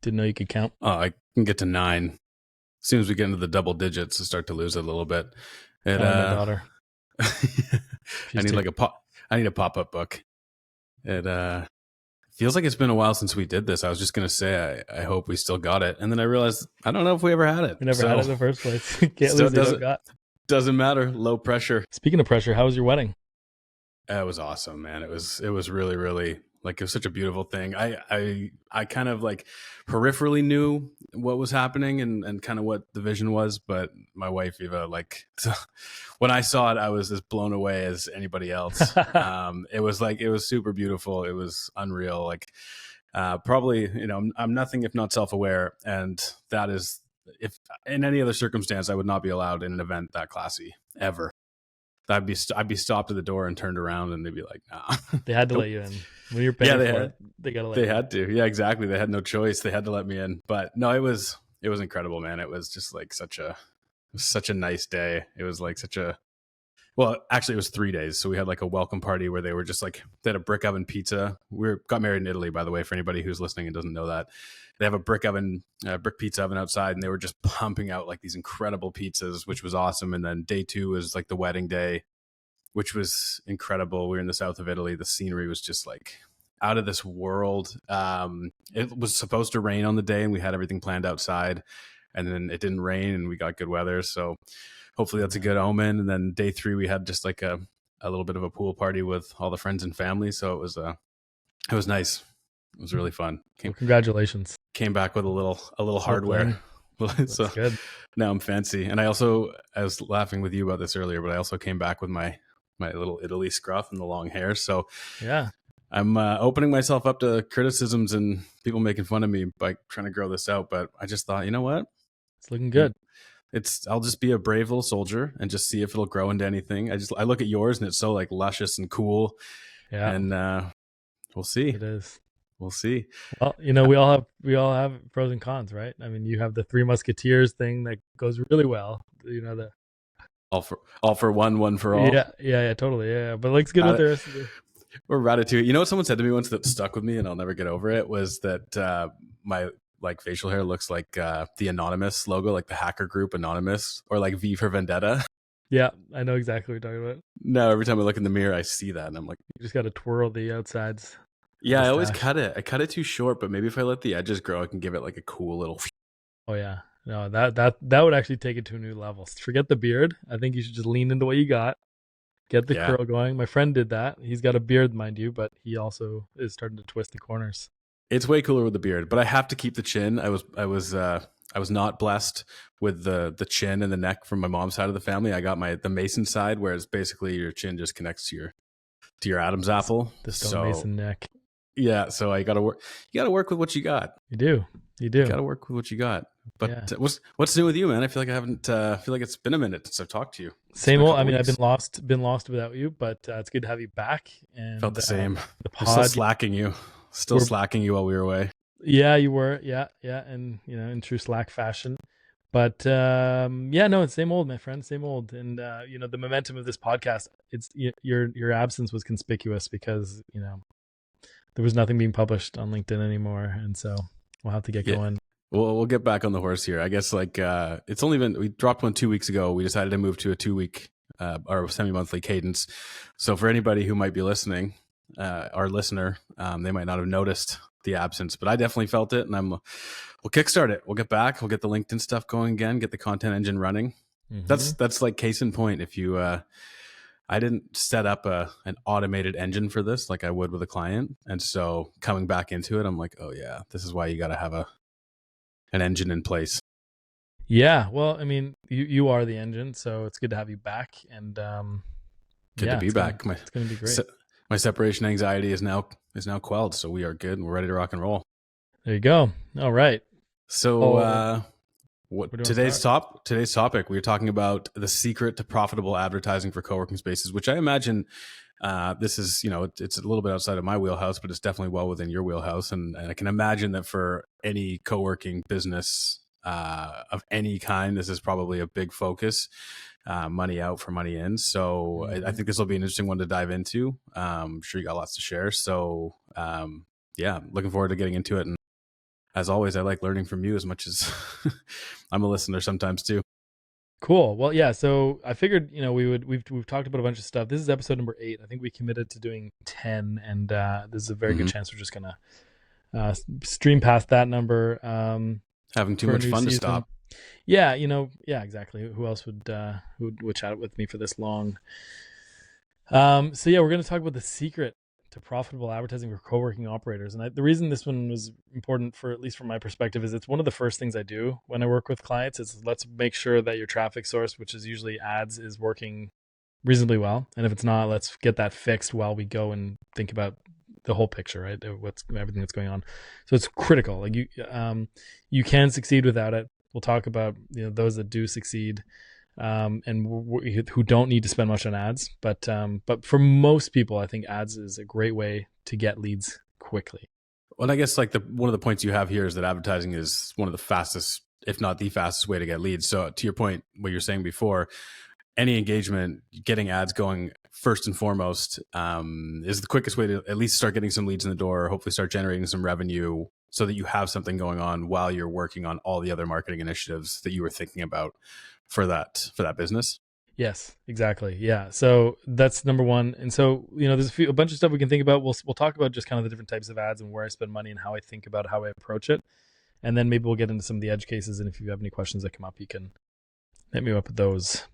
Didn't know you could count. Oh, I can get to 9. As soon as we get into the double digits, I start to lose it a little bit. It, My daughter. I need I need a pop-up book. It feels like it's been a while since we did this. I was just gonna say I hope we still got it, and then I realized I don't know if we ever had it. We never had it in the first place. Can't lose what you got. Doesn't matter. Low pressure. Speaking of pressure, how was your wedding? It was awesome, man. It was really, really, like, it was such a beautiful thing. I kind of like peripherally knew what was happening and kind of what the vision was, but my wife Eva, like, when I saw it, I was as blown away as anybody else. It was super beautiful. It was unreal. Like, probably, I'm nothing if not self-aware, and that is, if in any other circumstance, I would not be allowed in an event that classy ever. I'd be stopped at the door and turned around, and they'd be like, "Nah." They had to let you in when you're paying for it. They gotta let. They had to, yeah, exactly. They had no choice. They had to let me in. But no, it was incredible, man. It was just like such a nice day. It was like well, actually, it was 3 days. So we had like a welcome party where they were just like, they had a brick oven pizza. We got married in Italy, by the way, for anybody who's listening and doesn't know that. They have a brick pizza oven outside, and they were just pumping out like these incredible pizzas, which was awesome. And then day 2 was like the wedding day, which was incredible. We were in the south of Italy. The scenery was just like out of this world. It was supposed to rain on the day, and we had everything planned outside, and then it didn't rain, and we got good weather. So hopefully that's a good omen. And then day 3, we had just like a little bit of a pool party with all the friends and family. So it was nice. It was really fun. Congratulations. Came back with a little hardware. So good. Now I'm fancy. And I was laughing with you about this earlier, but I also came back with my little Italy scruff and the long hair. So yeah, I'm opening myself up to criticisms and people making fun of me by trying to grow this out. But I just thought, you know what? It's looking good. I'll just be a brave little soldier and just see if it'll grow into anything. I look at yours and it's so like luscious and cool. Yeah. And we'll see. It is. We'll see. Well, we all have pros and cons, right? I mean, you have the Three Musketeers thing that goes really well. The all for one for all. Yeah, totally. Yeah. But let's get with the rest of the. Or Ratatouille. You know what someone said to me once that stuck with me and I'll never get over it was that my like facial hair looks like the Anonymous logo, like the hacker group Anonymous, or like V for Vendetta. Yeah, I know exactly what you're talking about. No, every time I look in the mirror, I see that and I'm like, you just got to twirl the outsides. Yeah, I always cut it. I cut it too short, but maybe if I let the edges grow, I can give it like a cool little. Oh yeah, no, that would actually take it to a new level. Forget the beard. I think you should just lean into what you got. Get the curl going. My friend did that. He's got a beard, mind you, but he also is starting to twist the corners. It's way cooler with the beard, but I have to keep the chin. I was not blessed with the chin and the neck from my mom's side of the family. I got the Mason side, where it's basically your chin just connects to your Adam's apple. The stonemason neck. Yeah, so I gotta work. You gotta work with what you got. You do. You gotta work with what you got. But what's new with you, man? I feel like I haven't. Feel like it's been a minute since I've talked to you. Same old. I mean, I've been lost without you, but it's good to have you back. And felt the same. I'm still slacking you. Slacking you while we were away. Yeah, you were. Yeah, and in true Slack fashion. But no, it's same old, my friend, same old. And the momentum of this podcast, it's your absence was conspicuous because there was nothing being published on LinkedIn anymore, and so we'll have to get going. We'll get back on the horse here. I guess it's only been, we dropped one 2 weeks ago. We decided to move to a 2-week or semi-monthly cadence. So for anybody who might be listening, our listener, they might not have noticed the absence, but I definitely felt it, and we'll kickstart it. We'll get back. We'll get the LinkedIn stuff going again. Get the content engine running. Mm-hmm. That's like case in point. If you, I didn't set up an automated engine for this like I would with a client, and so coming back into it, I'm like, oh yeah, this is why you got to have an engine in place. Yeah, well, I mean, you are the engine, so it's good to have you back, and good to be back. It's going to be great. My separation anxiety is now quelled, so we are good and we're ready to rock and roll. There you go. All right. So, today's topic, we were talking about the secret to profitable advertising for co-working spaces, which I imagine this is, it's a little bit outside of my wheelhouse, but it's definitely well within your wheelhouse. And I can imagine that for any co-working business of any kind, this is probably a big focus. Money out for money in. So I think this will be an interesting one to dive into. I'm sure you got lots to share. So looking forward to getting into it. And as always, I like learning from you as much as I'm a listener sometimes too. Cool. Well, yeah. So I figured, we've talked about a bunch of stuff. This is episode number 8. I think we committed to doing 10, and this is a very good Hmm. chance we're just gonna stream past that number Having too for a much new fun to season. stop. Yeah, yeah, exactly. Who else would chat with me for this long? So yeah, we're going to talk about the secret to profitable advertising for co-working operators. And the reason this one was important, for at least from my perspective, is it's one of the first things I do when I work with clients. Is let's make sure that your traffic source, which is usually ads, is working reasonably well. And if it's not, let's get that fixed while we go and think about the whole picture, right? What's everything that's going on. So it's critical. Like you can succeed without it. We'll talk about those that do succeed, and who don't need to spend much on ads. But for most people, I think ads is a great way to get leads quickly. Well, I guess like one of the points you have here is that advertising is one of the fastest, if not the fastest way to get leads. So to your point, what you're saying before, any engagement, getting ads going first and foremost is the quickest way to at least start getting some leads in the door, hopefully start generating some revenue so that you have something going on while you're working on all the other marketing initiatives that you were thinking about for that business. Yes, exactly. Yeah. So that's number one. And so, there's a bunch of stuff we can think about. We'll talk about just kind of the different types of ads and where I spend money and how I think about how I approach it. And then maybe we'll get into some of the edge cases. And if you have any questions that come up, you can hit me up with those. Sound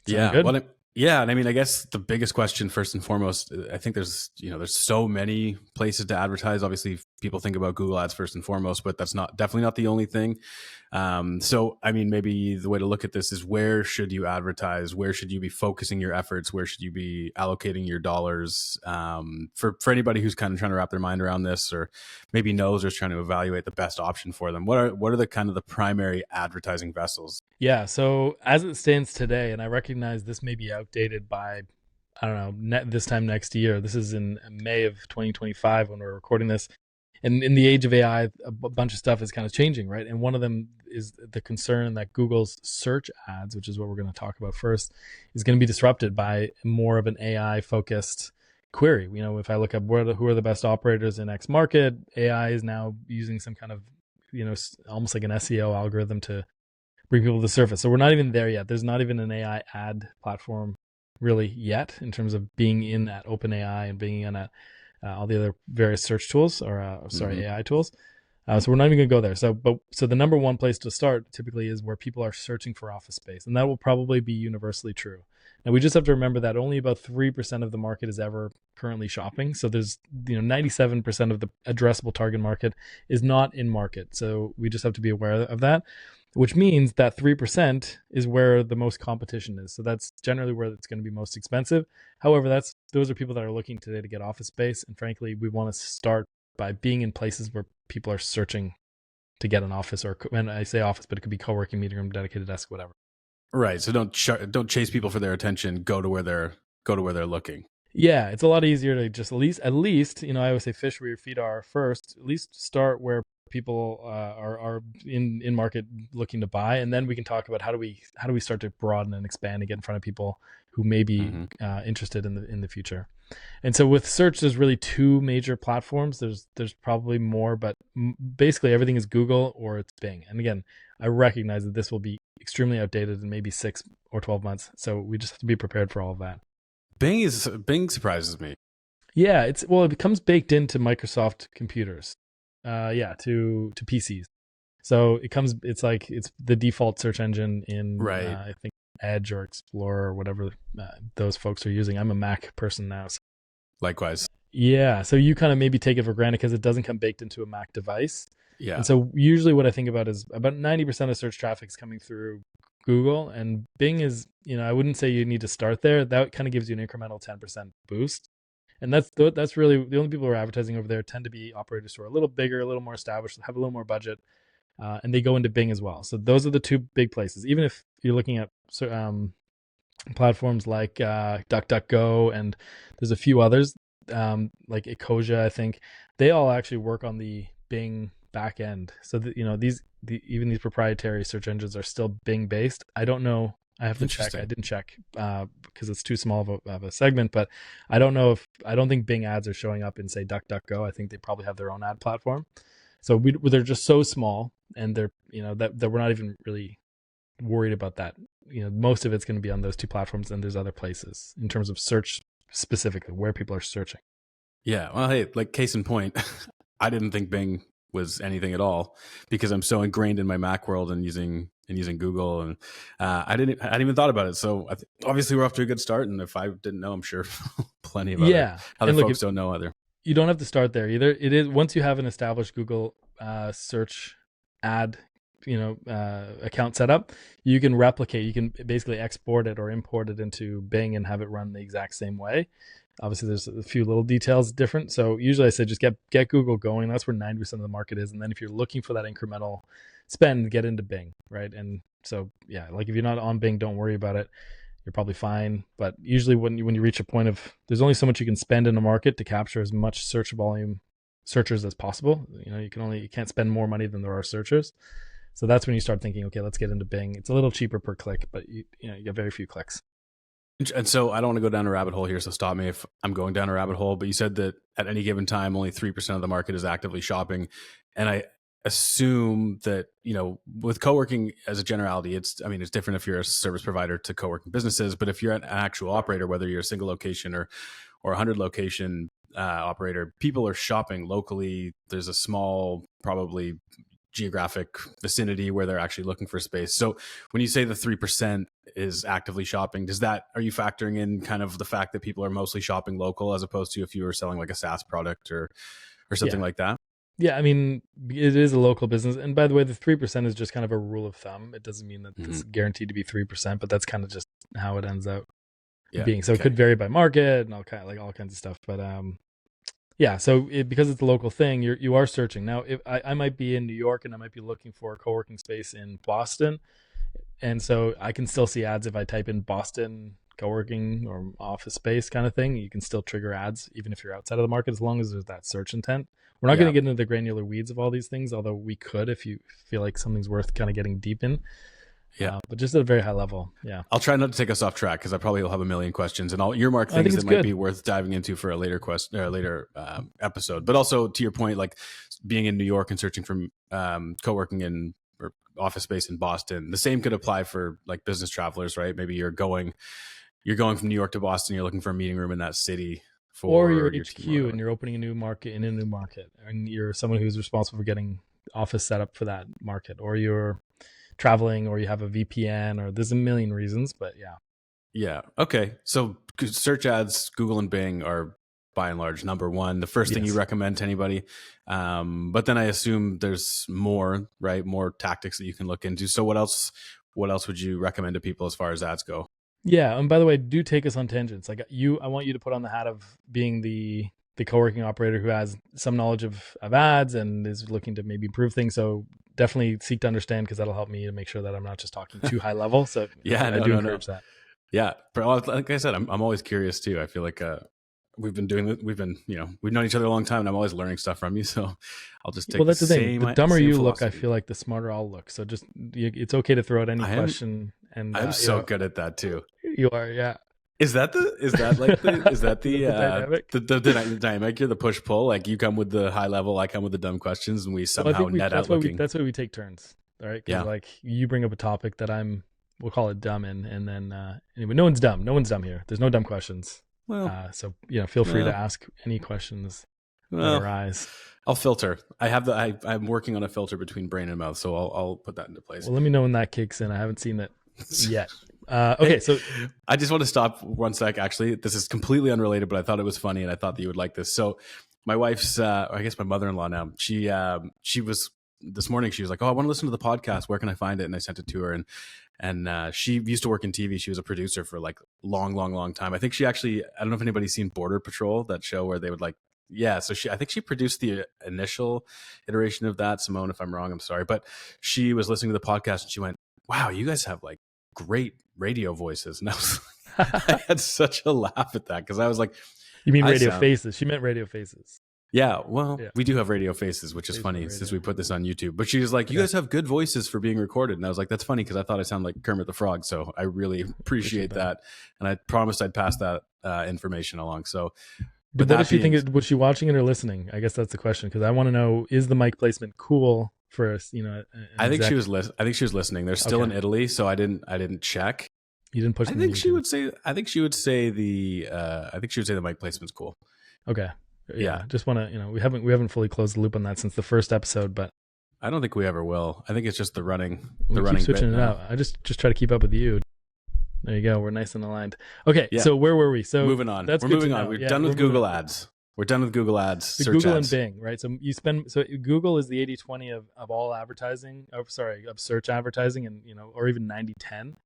Yeah. good? Well, yeah. And I mean, I guess the biggest question, first and foremost, I think there's so many places to advertise. Obviously, people think about Google ads first and foremost, but that's definitely not the only thing. So, I mean, maybe the way to look at this is, where should you advertise? Where should you be focusing your efforts? Where should you be allocating your dollars? For anybody who's kind of trying to wrap their mind around this, or maybe knows or is trying to evaluate the best option for them, what are the kind of the primary advertising vessels? Yeah. So as it stands today, and I recognize this may be outdated by, I don't know, this time next year. This is in May of 2025 when we're recording this. And in the age of AI, a bunch of stuff is kind of changing, right? And one of them is the concern that Google's search ads, which is what we're going to talk about first, is going to be disrupted by more of an AI focused query. If I look up who are the best operators in X market, AI is now using some kind of, almost like an SEO algorithm to bring people to the surface. So we're not even there yet. There's not even an AI ad platform really yet in terms of being in at OpenAI and being in at all the other various search tools or AI tools. So we're not even going to go there. So the number one place to start typically is where people are searching for office space, and that will probably be universally true. Now we just have to remember that only about 3% of the market is ever currently shopping. So there's 97% of the addressable target market is not in market. So we just have to be aware of that, which means that 3% is where the most competition is. So that's generally where it's going to be most expensive. However, those are people that are looking today to get office space. And frankly, we want to start by being in places where people are searching to get an office, or when I say office, but it could be co-working, meeting room, dedicated desk, whatever. Right. So don't chase people for their attention. Go to where they're looking. Yeah, it's a lot easier to just at least I always say fish where your feet are first. At least start where people are in market looking to buy, and then we can talk about how do we start to broaden and expand and get in front of people who may be interested in the future. And so with search, there's really two major platforms. There's probably more, but basically everything is Google or it's Bing. And again, I recognize that this will be extremely outdated in maybe 6 or 12 months. So we just have to be prepared for all of that. Bing surprises me. Yeah, it becomes baked into Microsoft computers. To PCs. So it's like it's the default search engine in Right. I think Edge or Explorer or whatever those folks are using. I'm a Mac person now. So. Likewise. Yeah, so you kind of maybe take it for granted because it doesn't come baked into a Mac device. Yeah. And so usually what I think about is about 90% of search traffic is coming through Google, and Bing is, I wouldn't say you need to start there. That kind of gives you an incremental 10% boost. And that's really the only people who are advertising over there tend to be operators who are a little bigger, a little more established, have a little more budget, and they go into Bing as well. So those are the two big places. Even if you're looking at platforms like DuckDuckGo, and there's a few others like Ecosia, I think they all actually work on the Bing back end. So that even these proprietary search engines are still Bing based. I don't know. I have to check. I didn't check because it's too small of a segment, but I don't know I don't think Bing ads are showing up in say DuckDuckGo. I think they probably have their own ad platform. So they're just so small, and they're, that we're not even really worried about that. Most of it's going to be on those two platforms, and there's other places in terms of search specifically where people are searching. Yeah. Well, hey, like case in point, I didn't think Bing was anything at all because I'm so ingrained in my Mac world and using Google, and I hadn't even thought about it. So obviously we're off to a good start. And if I didn't know, I'm sure plenty of Yeah, other and look, folks don't know either. you don't have to start there either. It is, once you have an established Google search ad, account set up, you can replicate. You can basically export it or import it into Bing and have it run the exact same way. Obviously, there's a few little details different. So usually I say just get Google going. That's where 90% of the market is. And then if you're looking for that incremental spend, get into Bing, right? And so, yeah, like if you're not on Bing, don't worry about it. You're probably fine. But usually when you reach a point of, there's only so much you can spend in a market to capture as much search volume searchers as possible. You can't spend more money than there are searchers. So that's when you start thinking, okay, let's get into Bing. It's a little cheaper per click, but you get very few clicks. And so I don't want to go down a rabbit hole here, so stop me if I'm going down a rabbit hole. But you said that at any given time, only 3% of the market is actively shopping. And I assume that, with co-working as a generality, it's different if you're a service provider to co-working businesses. But if you're an actual operator, whether you're a single location or 100 location operator, people are shopping locally. There's a small, probably geographic vicinity where they're actually looking for space. So when you say the 3% is actively shopping, are you factoring in kind of the fact that people are mostly shopping local as opposed to if you were selling like a SaaS product or something like that? Yeah, it is a local business. And by the way, the 3% is just kind of a rule of thumb. It doesn't mean that it's guaranteed to be 3%, but that's kind of just how it ends out being. So It could vary by market and all kinds of stuff. But yeah, so because it's a local thing, you are searching. Now, if I might be in New York and I might be looking for a co-working space in Boston, and so I can still see ads if I type in Boston co-working or office space kind of thing. You can still trigger ads even if you're outside of the market, as long as there's that search intent. We're not going to get into the granular weeds of all these things, although we could if you feel like something's worth kind of getting deep in. Yeah, but just at a very high level. Yeah, I'll try not to take us off track because I probably will have a million questions, and I'll earmark things that might be worth diving into for a later episode. But also to your point, like being in New York and searching for co-working or office space in Boston, the same could apply for like business travelers, right? Maybe you're going from New York to Boston, you're looking for a meeting room in that city. Or you're HQ and you're opening a new market and you're someone who's responsible for getting office set up for that market, or you're traveling, or you have a VPN, or there's a million reasons. But yeah, okay. So search ads, Google and Bing are by and large number one, the first thing you recommend to anybody. But then I assume there's more, right? More tactics that you can look into. So what else would you recommend to people as far as ads go? Yeah, and by the way, do take us on tangents. Like I want you to put on the hat of being the co-working operator who has some knowledge of ads and is looking to maybe improve things. So definitely seek to understand, because that'll help me to make sure that I'm not just talking too high level. So yeah, I do encourage that. Yeah, but like I said, I'm always curious too. I feel like we've known each other a long time, and I'm always learning stuff from you. So I'll just take that's the thing. The dumber you look, I feel like the smarter I'll look. So just it's okay to throw out any question. And I'm so good at that too. You are, yeah. Is that the dynamic? The dynamic? You're the push pull. Like you come with the high level, I come with the dumb questions, and we somehow net out looking. That's why we take turns, all right? Because like you bring up a topic that we'll call it dumb in, and then anyway, no one's dumb. No one's dumb here. There's no dumb questions. Well, so feel free to ask any questions that arise. I'll filter. I'm working on a filter between brain and mouth, so I'll put that into place. Well, let me know when that kicks in. I haven't seen it yet. Okay, so I just want to stop 1 sec. Actually, this is completely unrelated, but I thought it was funny, and I thought that you would like this. So, my wife's, I guess my mother-in-law now. She was this morning. She was like, "Oh, I want to listen to the podcast. Where can I find it?" And I sent it to her, and she used to work in TV. She was a producer for like long time. I think she actually. I don't know if anybody's seen Border Patrol, that show where they would like. Yeah, so I think she produced the initial iteration of that. Simone, if I'm wrong, I'm sorry, but she was listening to the podcast and she went, "Wow, you guys have like great radio voices." And I had such a laugh at that because I was like, "You mean radio faces?" She meant radio faces. Yeah, well, we do have radio faces, which is funny since we put this on YouTube. But she was like, "You guys have good voices for being recorded," and I was like, "That's funny because I thought I sounded like Kermit the Frog." So I really appreciate that, and I promised I'd pass that information along. So But What does that she being, think? Was she watching it or listening? I guess that's the question, because I want to know, is the mic placement cool for us? An I think she exec. was I think she was listening. They're still Okay, in Italy, so I didn't check. you didn't push I them to think she YouTube. would say I think she would say the mic placement's cool. Okay, Yeah. yeah. Just want to, we haven't fully closed the loop on that since the first episode, but I don't think we ever will. I think it's just the we keep running bit switching it now. out. I just try to keep up with you. There you go. We're nice and aligned. Okay, Yeah. so where were we? So Moving on. that's We're good to moving on. know. We're Yeah, done we're with moving Google on. ads. We're done with Google ads, So search Google and ads. Bing, right? So Google is the 80/20 of all advertising. Oh, sorry, of search advertising, and or even 90/10.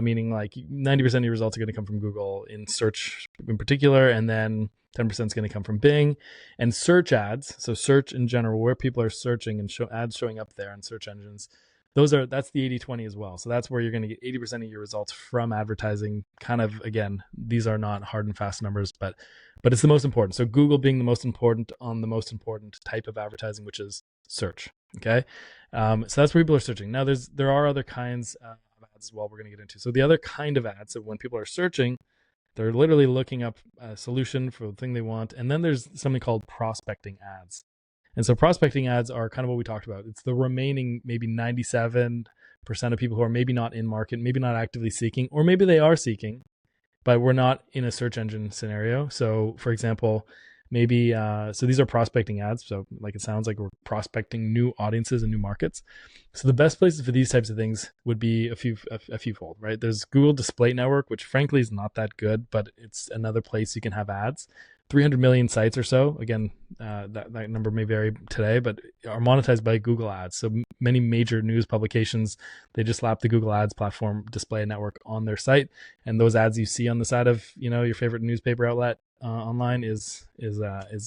Meaning like 90% of your results are going to come from Google in search in particular, and then 10% is going to come from Bing and search ads. So search in general, where people are searching and ads showing up there on search engines. That's the 80/20 as well. So that's where you're going to get 80% of your results from advertising. Kind of, again, these are not hard and fast numbers, but it's the most important. So Google being the most important on the most important type of advertising, which is search. Okay. So that's where people are searching. Now there are other kinds of ads as well we're going to get into. So the other kind of ads, so when people are searching, they're literally looking up a solution for the thing they want. And then there's something called prospecting ads. And so prospecting ads are kind of what we talked about. It's the remaining maybe 97% of people who are maybe not in market, maybe not actively seeking, or maybe they are seeking, but we're not in a search engine scenario. So for example, maybe, so these are prospecting ads. So like it sounds like we're prospecting new audiences and new markets. So the best places for these types of things would be a fewfold, right? There's Google Display Network, which frankly is not that good, but it's another place you can have ads. 300 million sites or so. Again, that number may vary today, but are monetized by Google Ads. So many major news publications, they just slap the Google Ads platform display network on their site, and those ads you see on the side of your favorite newspaper outlet online is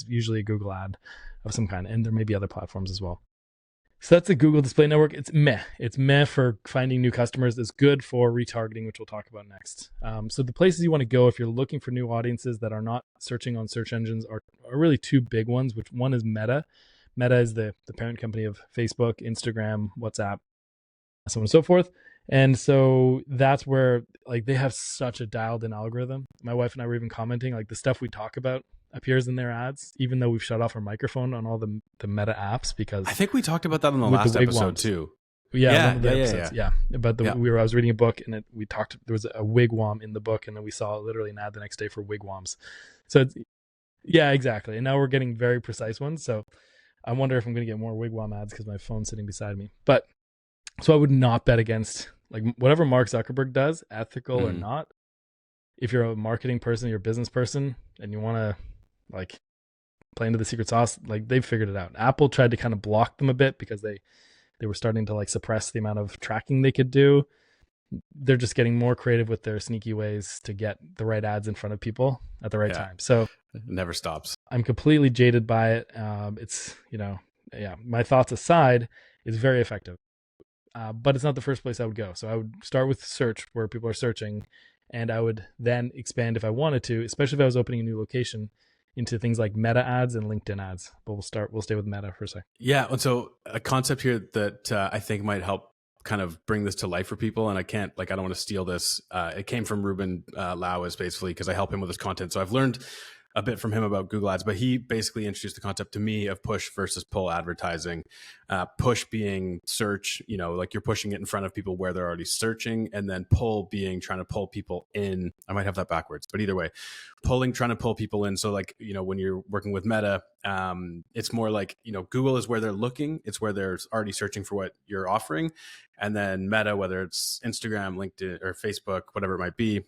usually a Google ad of some kind, and there may be other platforms as well. So that's the Google Display Network. It's meh. It's meh for finding new customers. It's good for retargeting, which we'll talk about next. So the places you want to go if you're looking for new audiences that are not searching on search engines are really two big ones, which one is Meta. Meta is the parent company of Facebook, Instagram, WhatsApp, so on and so forth. And so that's where like they have such a dialed in algorithm. My wife and I were even commenting like the stuff we talk about appears in their ads, even though we've shut off our microphone on all the Meta apps because I think we talked about that on the with last the episode wigwams. too. Yeah, one Yeah, of the yeah, yeah, episodes. yeah. Yeah, but Yeah. I was reading a book and we talked. There was a wigwam in the book, and then we saw literally an ad the next day for wigwams. So yeah, exactly. And now we're getting very precise ones. So I wonder if I'm going to get more wigwam ads because my phone's sitting beside me. But so I would not bet against like whatever Mark Zuckerberg does, ethical or not. If you're a marketing person, you're a business person, and you want to like play into the secret sauce, like they've figured it out. Apple tried to kind of block them a bit because they were starting to like suppress the amount of tracking they could do. They're just getting more creative with their sneaky ways to get the right ads in front of people at the right time. So it never stops. I'm completely jaded by it. It's, my thoughts aside, it's very effective. But it's not the first place I would go. So I would start with search where people are searching, and I would then expand if I wanted to, especially if I was opening a new location, into things like Meta ads and LinkedIn ads. But we'll stay with Meta for a sec. Yeah. And so a concept here that I think might help kind of bring this to life for people. And I don't want to steal this. It came from Ruben Lauis basically, because I help him with his content. So I've learned a bit from him about Google ads, but he basically introduced the concept to me of push versus pull advertising. Push being search, like you're pushing it in front of people where they're already searching, and then pull being trying to pull people in. I might have that backwards, but either way, trying to pull people in. So like, when you're working with Meta, it's more like, Google is where they're looking. It's where they're already searching for what you're offering. And then Meta, whether it's Instagram, LinkedIn, or Facebook, whatever it might be,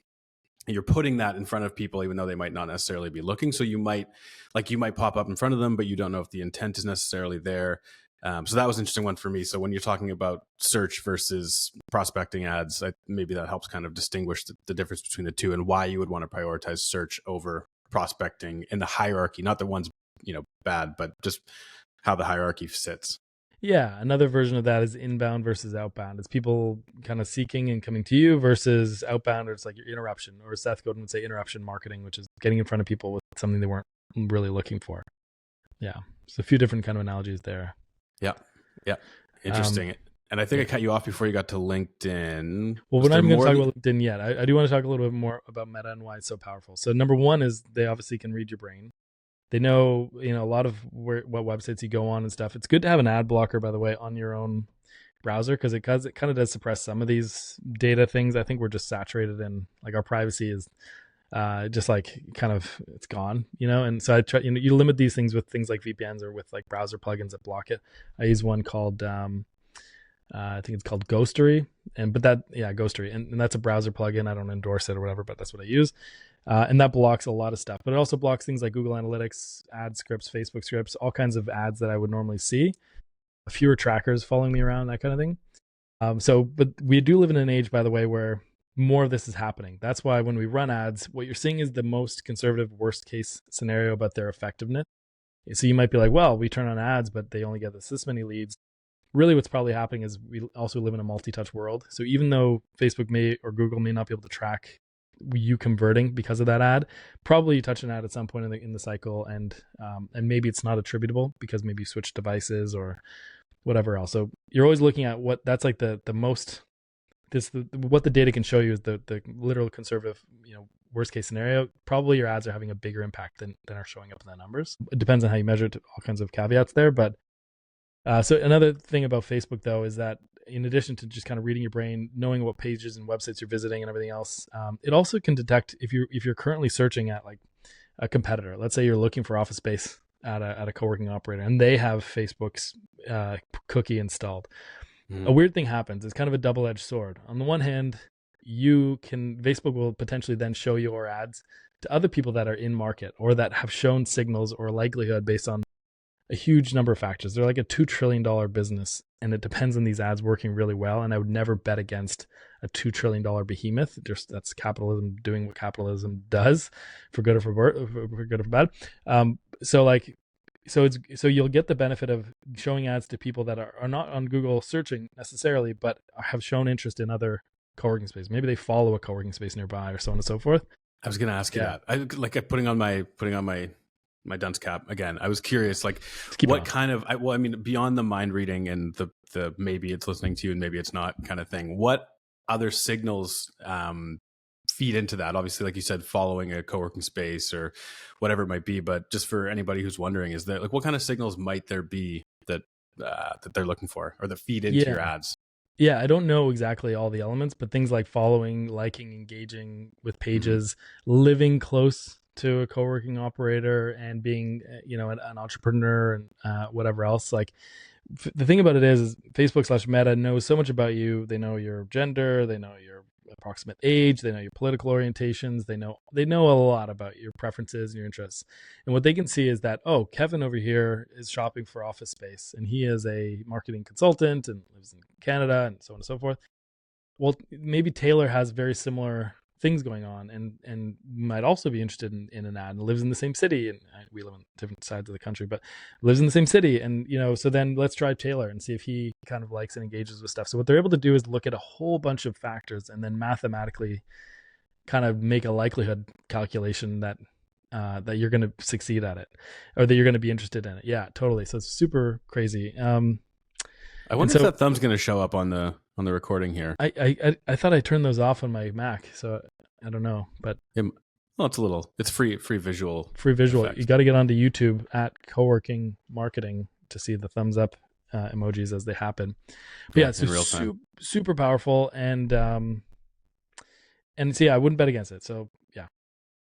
you're putting that in front of people, even though they might not necessarily be looking. So you might pop up in front of them, but you don't know if the intent is necessarily there. So that was an interesting one for me. So when you're talking about search versus prospecting ads, maybe that helps kind of distinguish the difference between the two and why you would want to prioritize search over prospecting in the hierarchy. Not that one's, bad, but just how the hierarchy sits. Yeah, another version of that is inbound versus outbound. It's people kind of seeking and coming to you versus outbound, or it's like your interruption, or Seth Godin would say interruption marketing, which is getting in front of people with something they weren't really looking for. Yeah, so a few different kind of analogies there. Yeah, interesting. And I think I cut you off before you got to LinkedIn. Well, we're not even going to talk about LinkedIn yet. I do want to talk a little bit more about Meta and why it's so powerful. So number one is they obviously can read your brain. They know, a lot of what websites you go on and stuff. It's good to have an ad blocker, by the way, on your own browser, because it kind of does suppress some of these data things. I think we're just saturated in, like, our privacy is just like kind of, it's gone, and so I try, you limit these things with things like VPNs or with like browser plugins that block it. I use one called I think it's called Ghostery, Ghostery, and that's a browser plugin. I don't endorse it or whatever, but that's what I use. And that blocks a lot of stuff, but it also blocks things like Google Analytics, ad scripts, Facebook scripts, all kinds of ads that I would normally see. Fewer trackers following me around, that kind of thing. But we do live in an age, by the way, where more of this is happening. That's why when we run ads, what you're seeing is the most conservative worst case scenario about their effectiveness. So you might be like, well, we turn on ads, but they only get this many leads. Really what's probably happening is we also live in a multi-touch world. So even though Facebook may or Google may not be able to track you converting because of that ad, probably you touch an ad at some point in the cycle, and maybe it's not attributable because maybe you switch devices or whatever else. So you're always looking at what that's like the most what the data can show you is the literal conservative, worst case scenario. Probably your ads are having a bigger impact than are showing up in the numbers. It depends on how you measure it, all kinds of caveats there, but so another thing about Facebook, though, is that in addition to just kind of reading your brain, knowing what pages and websites you're visiting and everything else, it also can detect if you're currently searching at like a competitor. Let's say you're looking for office space at a co-working operator, and they have Facebook's cookie installed. A weird thing happens. It's kind of a double-edged sword. On the one hand, Facebook will potentially then show your ads to other people that are in market or that have shown signals or likelihood based on a huge number of factors. They're like a $2 trillion business, and it depends on these ads working really well. And I would never bet against a $2 trillion behemoth. That's capitalism doing what capitalism does, for good or for good or for bad. So you'll get the benefit of showing ads to people that are not on Google searching necessarily, but have shown interest in other co-working space. Maybe they follow a co-working space nearby or so on and so forth. I was going to ask you that. I like putting on my dunce cap again. I was curious, like, what kind of, beyond the mind reading and the maybe it's listening to you and maybe it's not kind of thing, what other signals feed into that? Obviously, like you said, following a co-working space or whatever it might be, but just for anybody who's wondering, is there, like, what kind of signals might there be that they're looking for or that feed into your ads? Yeah, I don't know exactly all the elements, but things like following, liking, engaging with pages, living close to a co-working operator, and being, an entrepreneur and whatever else. Like, the thing about it is Facebook/Meta knows so much about you. They know your gender, they know your approximate age, they know your political orientations, they know a lot about your preferences and your interests. And what they can see is that, oh, Kevin over here is shopping for office space, and he is a marketing consultant and lives in Canada and so on and so forth. Well, maybe Taylor has very similar things going on and might also be interested in an ad, and lives in the same city, and we live on different sides of the country, but lives in the same city. And so then let's try Taylor and see if he kind of likes and engages with stuff. So what they're able to do is look at a whole bunch of factors and then mathematically kind of make a likelihood calculation that you're going to succeed at it, or that you're going to be interested in it. Yeah, totally. So it's super crazy. I wonder if that thumb's going to show up on the recording here. I thought I turned those off on my Mac, so I don't know, but it's free visual. Free visual. Effect. You got to get onto YouTube at Coworking Marketing to see the thumbs up emojis as they happen. But it's in real time. Super powerful, and I wouldn't bet against it. So yeah.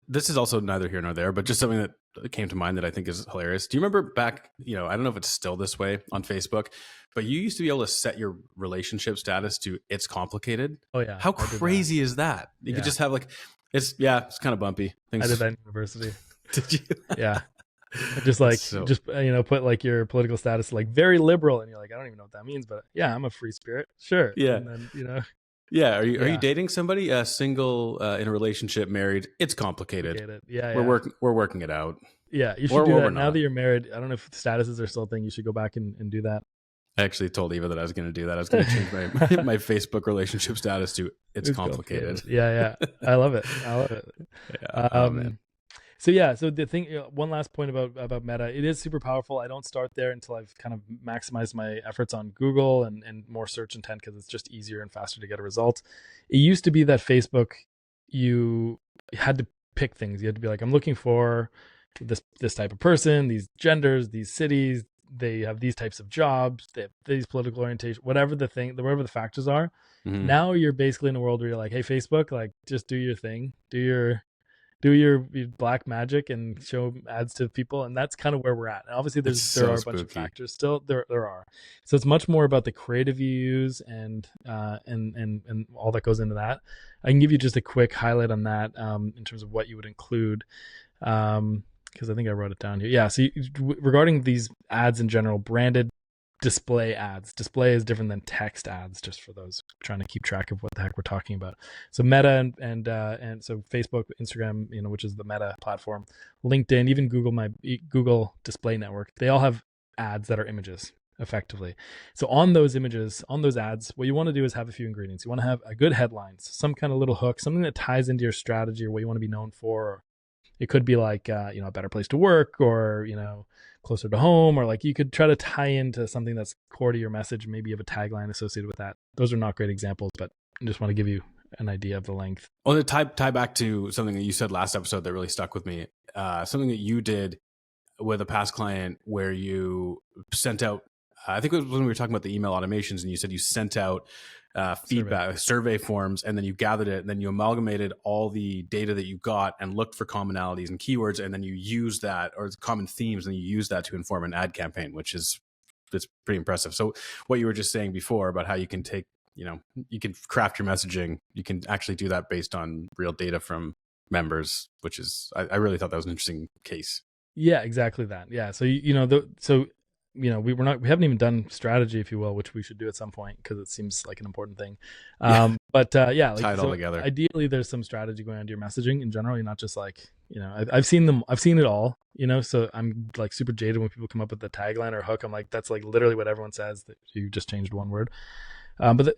This is also neither here nor there, but just something that came to mind that I think is hilarious. Do you remember back, I don't know if it's still this way on Facebook, but you used to be able to set your relationship status to "it's complicated." Oh yeah. How crazy is that? You could just have like, it's kind of bumpy. I did that in university. Did you? Yeah. Just put like your political status like very liberal, and you're like, I don't even know what that means, but yeah, I'm a free spirit. Sure. Yeah. And then, Yeah. Are you dating somebody? Single, in a relationship, married? It's complicated. Yeah. We're working it out. Yeah. You should do that now that you're married. I don't know if statuses are still a thing. You should go back and do that. I actually told Eva that I was going to do that. I was going to change my Facebook relationship status to "it's complicated." Yeah. I love it. Yeah. Man. So the thing, one last point about Meta, it is super powerful. I don't start there until I've kind of maximized my efforts on Google and more search intent, because it's just easier and faster to get a result. It used to be that Facebook, you had to pick things. You had to be like, I'm looking for this type of person, these genders, these cities, they have these types of jobs, they have these political orientation, whatever the factors are. Mm-hmm. Now you're basically in a world where you're like, hey, Facebook, like just do your thing, do your black magic and show ads to people, and that's kind of where we're at. And obviously It's there so are a bunch of spooky. factors still, there are, so it's much more about the creative you use and all that goes into that. I can give you just a quick highlight on that, in terms of what you would include, because I think I wrote it down here. Yeah, so regarding these ads in general, branded display ads. Display is different than text ads, just for those trying to keep track of what the heck we're talking about. So Meta and so Facebook, Instagram, which is the Meta platform, LinkedIn, even Google Display Network, they all have ads that are images effectively. So on those images, on those ads, what you want to do is have a few ingredients. You want to have a good headlines, some kind of little hook, something that ties into your strategy or what you want to be known for. Or it could be like, a better place to work, or, closer to home, or like you could try to tie into something that's core to your message. Maybe you have a tagline associated with that. Those are not great examples, but I just want to give you an idea of the length. Well, to tie back to something that you said last episode that really stuck with me, something that you did with a past client where you sent out, I think it was when we were talking about the email automations, and you said you sent out feedback survey forms, and then you gathered it, and then you amalgamated all the data that you got and looked for commonalities and keywords, and then you used that, or common themes, and you use that to inform an ad campaign, which is, it's pretty impressive. So what you were just saying before about how you can take, you can craft your messaging, you can actually do that based on real data from members, which is, I really thought that was an interesting case. Yeah, exactly that. Yeah. So, we haven't even done strategy, if you will, which we should do at some point, because it seems like an important thing. But yeah, tie it all together. Ideally there's some strategy going on to your messaging in general. You're not just like, I've seen it all, so I'm like super jaded when people come up with the tagline or hook. I'm like, that's like literally what everyone says, that you just changed one word. But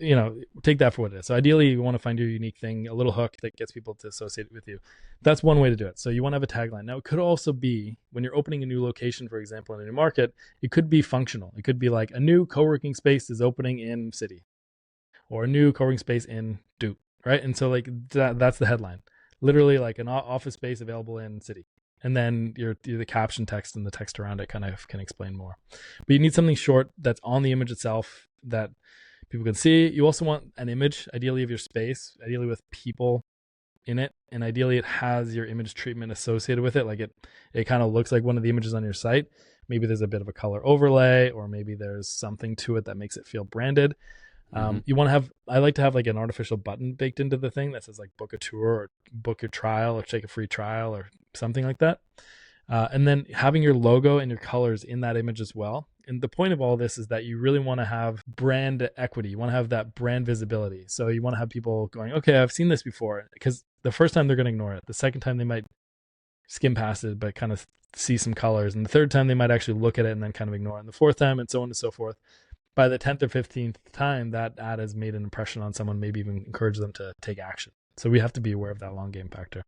take that for what it is. So ideally, you want to find your unique thing, a little hook that gets people to associate it with you. That's one way to do it. So you want to have a tagline. Now, it could also be when you're opening a new location, for example, in a new market, it could be functional. It could be like a new co-working space is opening in city, or a new co-working space in Duke, right? And so like that's the headline. Literally like an office space available in city. And then the caption text and the text around it kind of can explain more. But you need something short that's on the image itself that people can see. You also want an image, ideally of your space, ideally with people in it, and ideally it has your image treatment associated with it. Like it kind of looks like one of the images on your site. Maybe there's a bit of a color overlay, or maybe there's something to it that makes it feel branded. You want to have, I like to have like an artificial button baked into the thing that says like book a tour, or book your trial, or take a free trial, or something like that. And then having your logo and your colors in that image as well. And the point of all this is that you really want to have brand equity. You want to have that brand visibility. So you want to have people going, okay, I've seen this before, because the first time they're going to ignore it. The second time they might skim past it, but kind of see some colors. And the third time they might actually look at it and then kind of ignore it. And the fourth time, and so on and so forth. By the 10th or 15th time, that ad has made an impression on someone, maybe even encourage them to take action. So we have to be aware of that long game factor.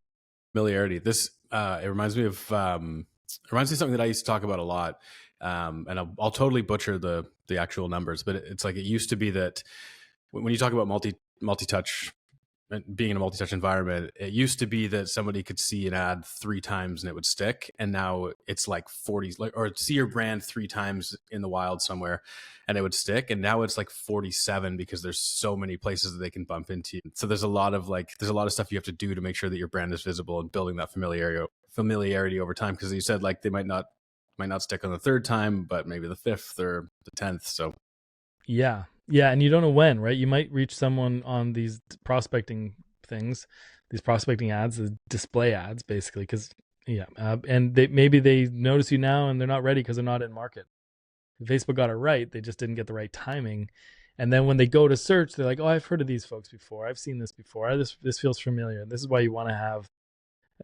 Familiarity. This it reminds me of something that I used to talk about a lot, and I'll totally butcher the actual numbers, but it's like, it used to be that when you talk about multi-touch, being in a multi-touch environment, it used to be that somebody could see an ad 3 times and it would stick, and now it's like 40, or see your brand 3 times in the wild somewhere and it would stick, and now it's like 47, because there's so many places that they can bump into. So there's a lot of stuff you have to do to make sure that your brand is visible, and building that familiarity over time, because you said like they might not stick on the 3rd time, but maybe the 5th or the 10th. So yeah, and you don't know when, right? You might reach someone on these prospecting things, these prospecting ads, the display ads, basically, because and maybe they notice you now and they're not ready because they're not in market. Facebook got it right, they just didn't get the right timing. And then when they go to search, they're like, oh, I've heard of these folks before, I've seen this before, this feels familiar. And this is why you want to have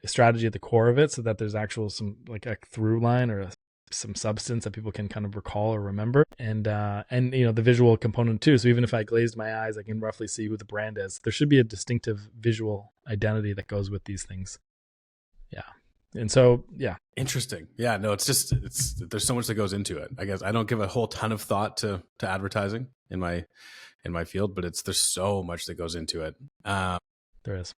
a strategy at the core of it, so that there's actual some like a through line, or some substance that people can kind of recall or remember, and the visual component too. So even if I glazed my eyes, I can roughly see who the brand is. There should be a distinctive visual identity that goes with these things. Yeah. And so, yeah. Interesting. Yeah, no, it's there's so much that goes into it. I guess I don't give a whole ton of thought to advertising in my field, but there's so much that goes into it. There is.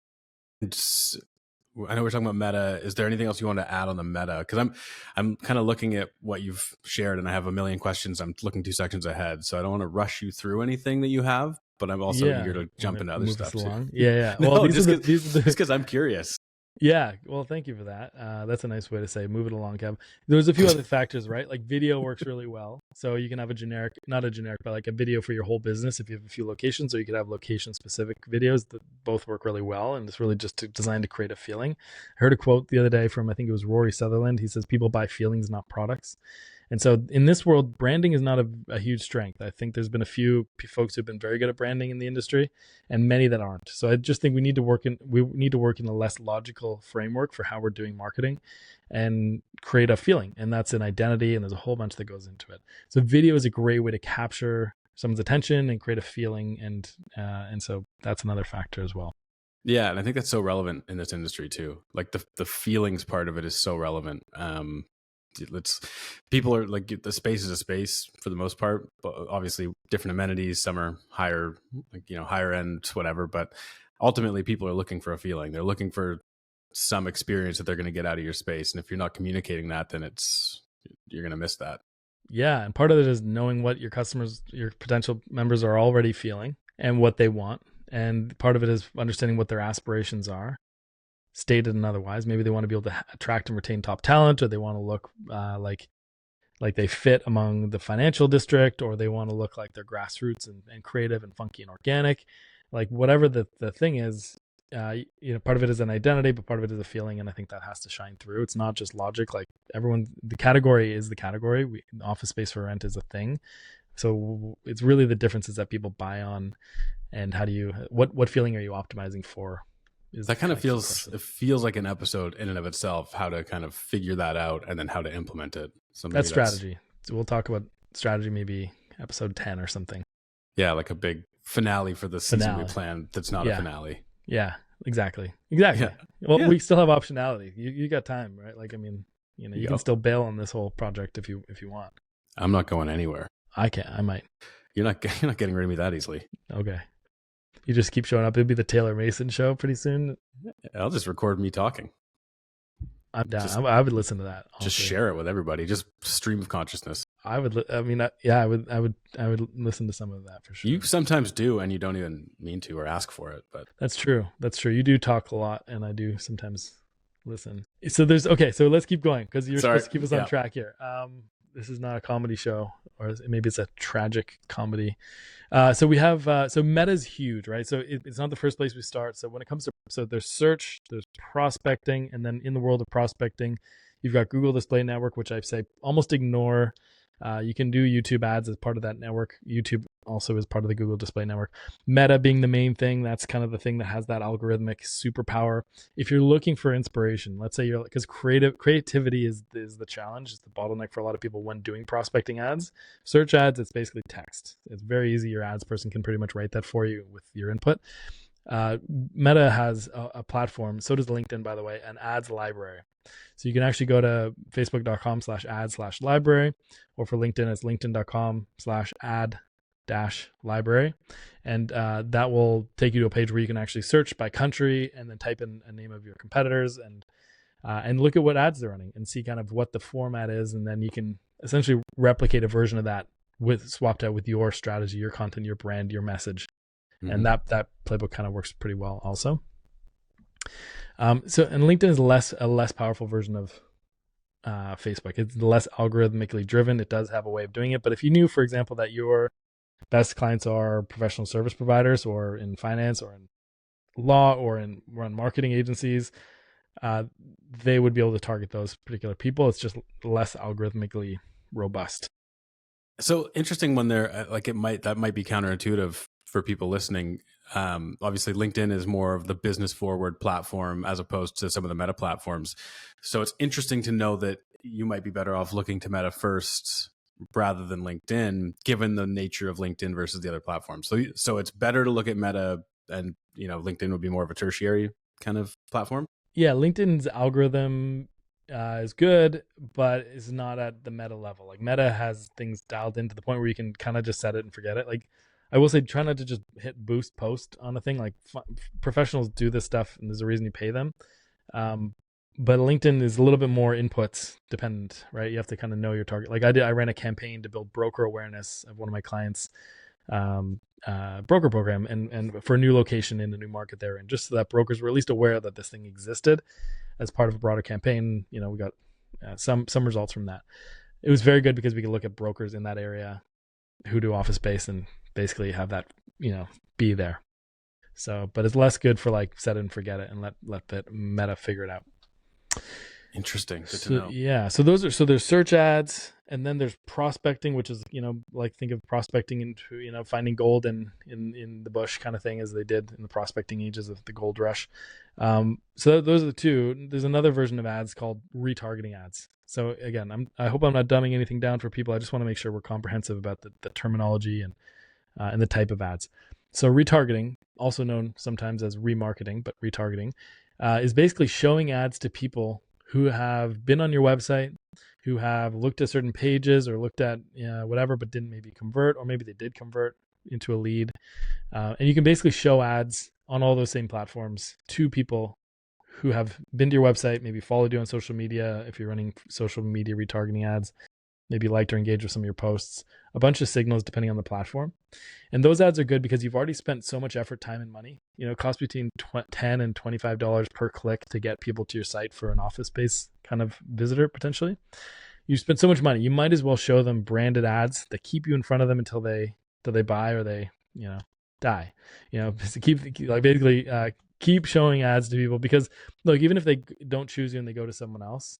I know we're talking about Meta. Is there anything else you want to add on the Meta? Because I'm kind of looking at what you've shared, and I have a million questions. I'm looking 2 sections ahead, so I don't want to rush you through anything that you have, but I'm also Yeah, eager to you jump want into to other move us stuff too. along? Yeah, yeah. Well, No, these are just the because I'm curious. Yeah, well, thank you for that. That's a nice way to say move it along, Kev. There's a few other factors, right? Like video works really well. So you can have a generic, not a generic, but like a video for your whole business if you have a few locations, or you could have location specific videos that both work really well. And it's really just designed to create a feeling. I heard a quote the other day from, I think it was Rory Sutherland. He says, people buy feelings, not products. And so in this world, branding is not a huge strength. I think there's been a few folks who've been very good at branding in the industry, and many that aren't. So I just think we need to work in a less logical framework for how we're doing marketing, and create a feeling. And that's an identity, and there's a whole bunch that goes into it. So video is a great way to capture someone's attention and create a feeling, and so that's another factor as well. Yeah, and I think that's so relevant in this industry too. Like the feelings part of it is so relevant. Let's People are like, the space is a space for the most part, but obviously different amenities. Some are higher, like, higher end, whatever. But ultimately, people are looking for a feeling. They're looking for some experience that they're going to get out of your space, and if you're not communicating that, then you're going to miss that. Yeah, and part of it is knowing what your customers, your potential members are already feeling and what they want. And part of it is understanding what their aspirations are, stated and otherwise. Maybe they want to be able to attract and retain top talent, or they want to look like they fit among the financial district, or they want to look like they're grassroots and creative and funky and organic. Like whatever the thing is, part of it is an identity, but part of it is a feeling, and I think that has to shine through. It's not just logic. Like the category is the category. Office space for rent is a thing. So it's really the differences that people buy on, and what feeling are you optimizing for? That kind of feels like an episode in and of itself, how to kind of figure that out and then how to implement it. So that's strategy. So we'll talk about strategy maybe episode 10 or something. Yeah, like a big finale for the season we planned that's not a finale. Yeah, exactly. Yeah. Well, we still have optionality. You got time, right? Like, I mean, you can still bail on this whole project if you want. I'm not going anywhere. I might. You're not getting rid of me that easily. Okay. You just keep showing up. It'll be the Taylor Mason show pretty soon. I'll just record me talking. I'm down. I would listen to that. Honestly. Just share it with everybody. Just stream of consciousness. I would. I mean, I would listen to some of that for sure. You sometimes do, and you don't even mean to or ask for it. But that's true. You do talk a lot, and I do sometimes listen. So So let's keep going, because you're supposed to keep us on track here. This is not a comedy show, or maybe it's a tragic comedy. So we have, so Meta's huge, right? So it's not the first place we start. So when it comes to, there's search, there's prospecting, and then in the world of prospecting, you've got Google Display Network, which I say almost ignore. You can do YouTube ads as part of that network. YouTube also is part of the Google Display Network. Meta being the main thing, that's kind of the thing that has that algorithmic superpower. If you're looking for inspiration, let's say because creativity is the challenge, it's the bottleneck for a lot of people when doing prospecting ads. Search ads, it's basically text. It's very easy. Your ads person can pretty much write that for you with your input. Meta has a platform, so does LinkedIn, by the way, an ads library. So you can actually go to facebook.com/ad/library, or for LinkedIn, it's linkedin.com/ad-library. And that will take you to a page where you can actually search by country and then type in a name of your competitors and look at what ads they're running and see kind of what the format is. And then you can essentially replicate a version of that swapped out with your strategy, your content, your brand, your message. Mm-hmm. And that playbook kind of works pretty well also. And LinkedIn is a less powerful version of Facebook. It's less algorithmically driven. It does have a way of doing it. But if you knew, for example, that your best clients are professional service providers, or in finance, or in law, or run marketing agencies, they would be able to target those particular people. It's just less algorithmically robust. So interesting when they're like, that might be counterintuitive for people listening. Obviously LinkedIn is more of the business forward platform as opposed to some of the Meta platforms. So it's interesting to know that you might be better off looking to Meta first rather than LinkedIn, given the nature of LinkedIn versus the other platforms. So it's better to look at Meta, and LinkedIn would be more of a tertiary kind of platform. Yeah, LinkedIn's algorithm is good, but it's not at the Meta level. Like Meta has things dialed in to the point where you can kind of just set it and forget it. Like I will say, try not to just hit boost post on a thing. Like professionals do this stuff, and there's a reason you pay them. But LinkedIn is a little bit more inputs dependent, right? You have to kind of know your target. Like I ran a campaign to build broker awareness of one of my clients' broker program, and for a new location in a new market they're in, just so that brokers were at least aware that this thing existed as part of a broader campaign. We got some results from that. It was very good because we could look at brokers in that area who do office space and basically have that be there. So, but it's less good for like set it and forget it and let that meta figure it out. Interesting. Good to know. Yeah. So there's search ads, and then there's prospecting, which is, like think of prospecting into, finding gold in the bush kind of thing, as they did in the prospecting ages of the gold rush. So those are the two. There's another version of ads called retargeting ads. So again, I hope I'm not dumbing anything down for people. I just want to make sure we're comprehensive about the terminology and the type of ads. So retargeting, also known sometimes as remarketing, but retargeting, is basically showing ads to people who have been on your website, who have looked at certain pages or looked at whatever, but didn't maybe convert, or maybe they did convert into a lead. And you can basically show ads on all those same platforms to people who have been to your website, maybe followed you on social media if you're running social media retargeting ads, maybe liked or engaged with some of your posts, a bunch of signals depending on the platform. And those ads are good because you've already spent so much effort, time, and money. It costs between $10 and $25 per click to get people to your site for an office space kind of visitor, potentially. You spent so much money. You might as well show them branded ads that keep you in front of them until they buy or they, die. Keep showing ads to people, because look, even if they don't choose you and they go to someone else,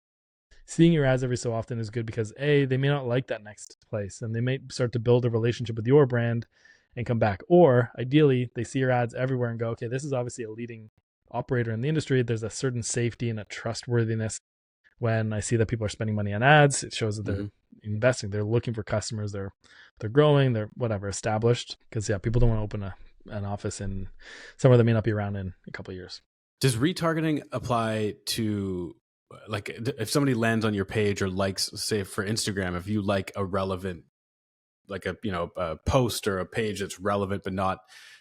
seeing your ads every so often is good, because they may not like that next place, and they may start to build a relationship with your brand and come back. Or ideally, they see your ads everywhere and go, okay, this is obviously a leading operator in the industry. There's a certain safety and a trustworthiness when I see that people are spending money on ads. It shows that they're investing. They're looking for customers. They're growing. They're whatever, established. Because people don't want to open an office in somewhere that may not be around in a couple of years. Does retargeting apply to, like, if somebody lands on your page or likes, say for Instagram, if you like a relevant, like a post or a page that's relevant but not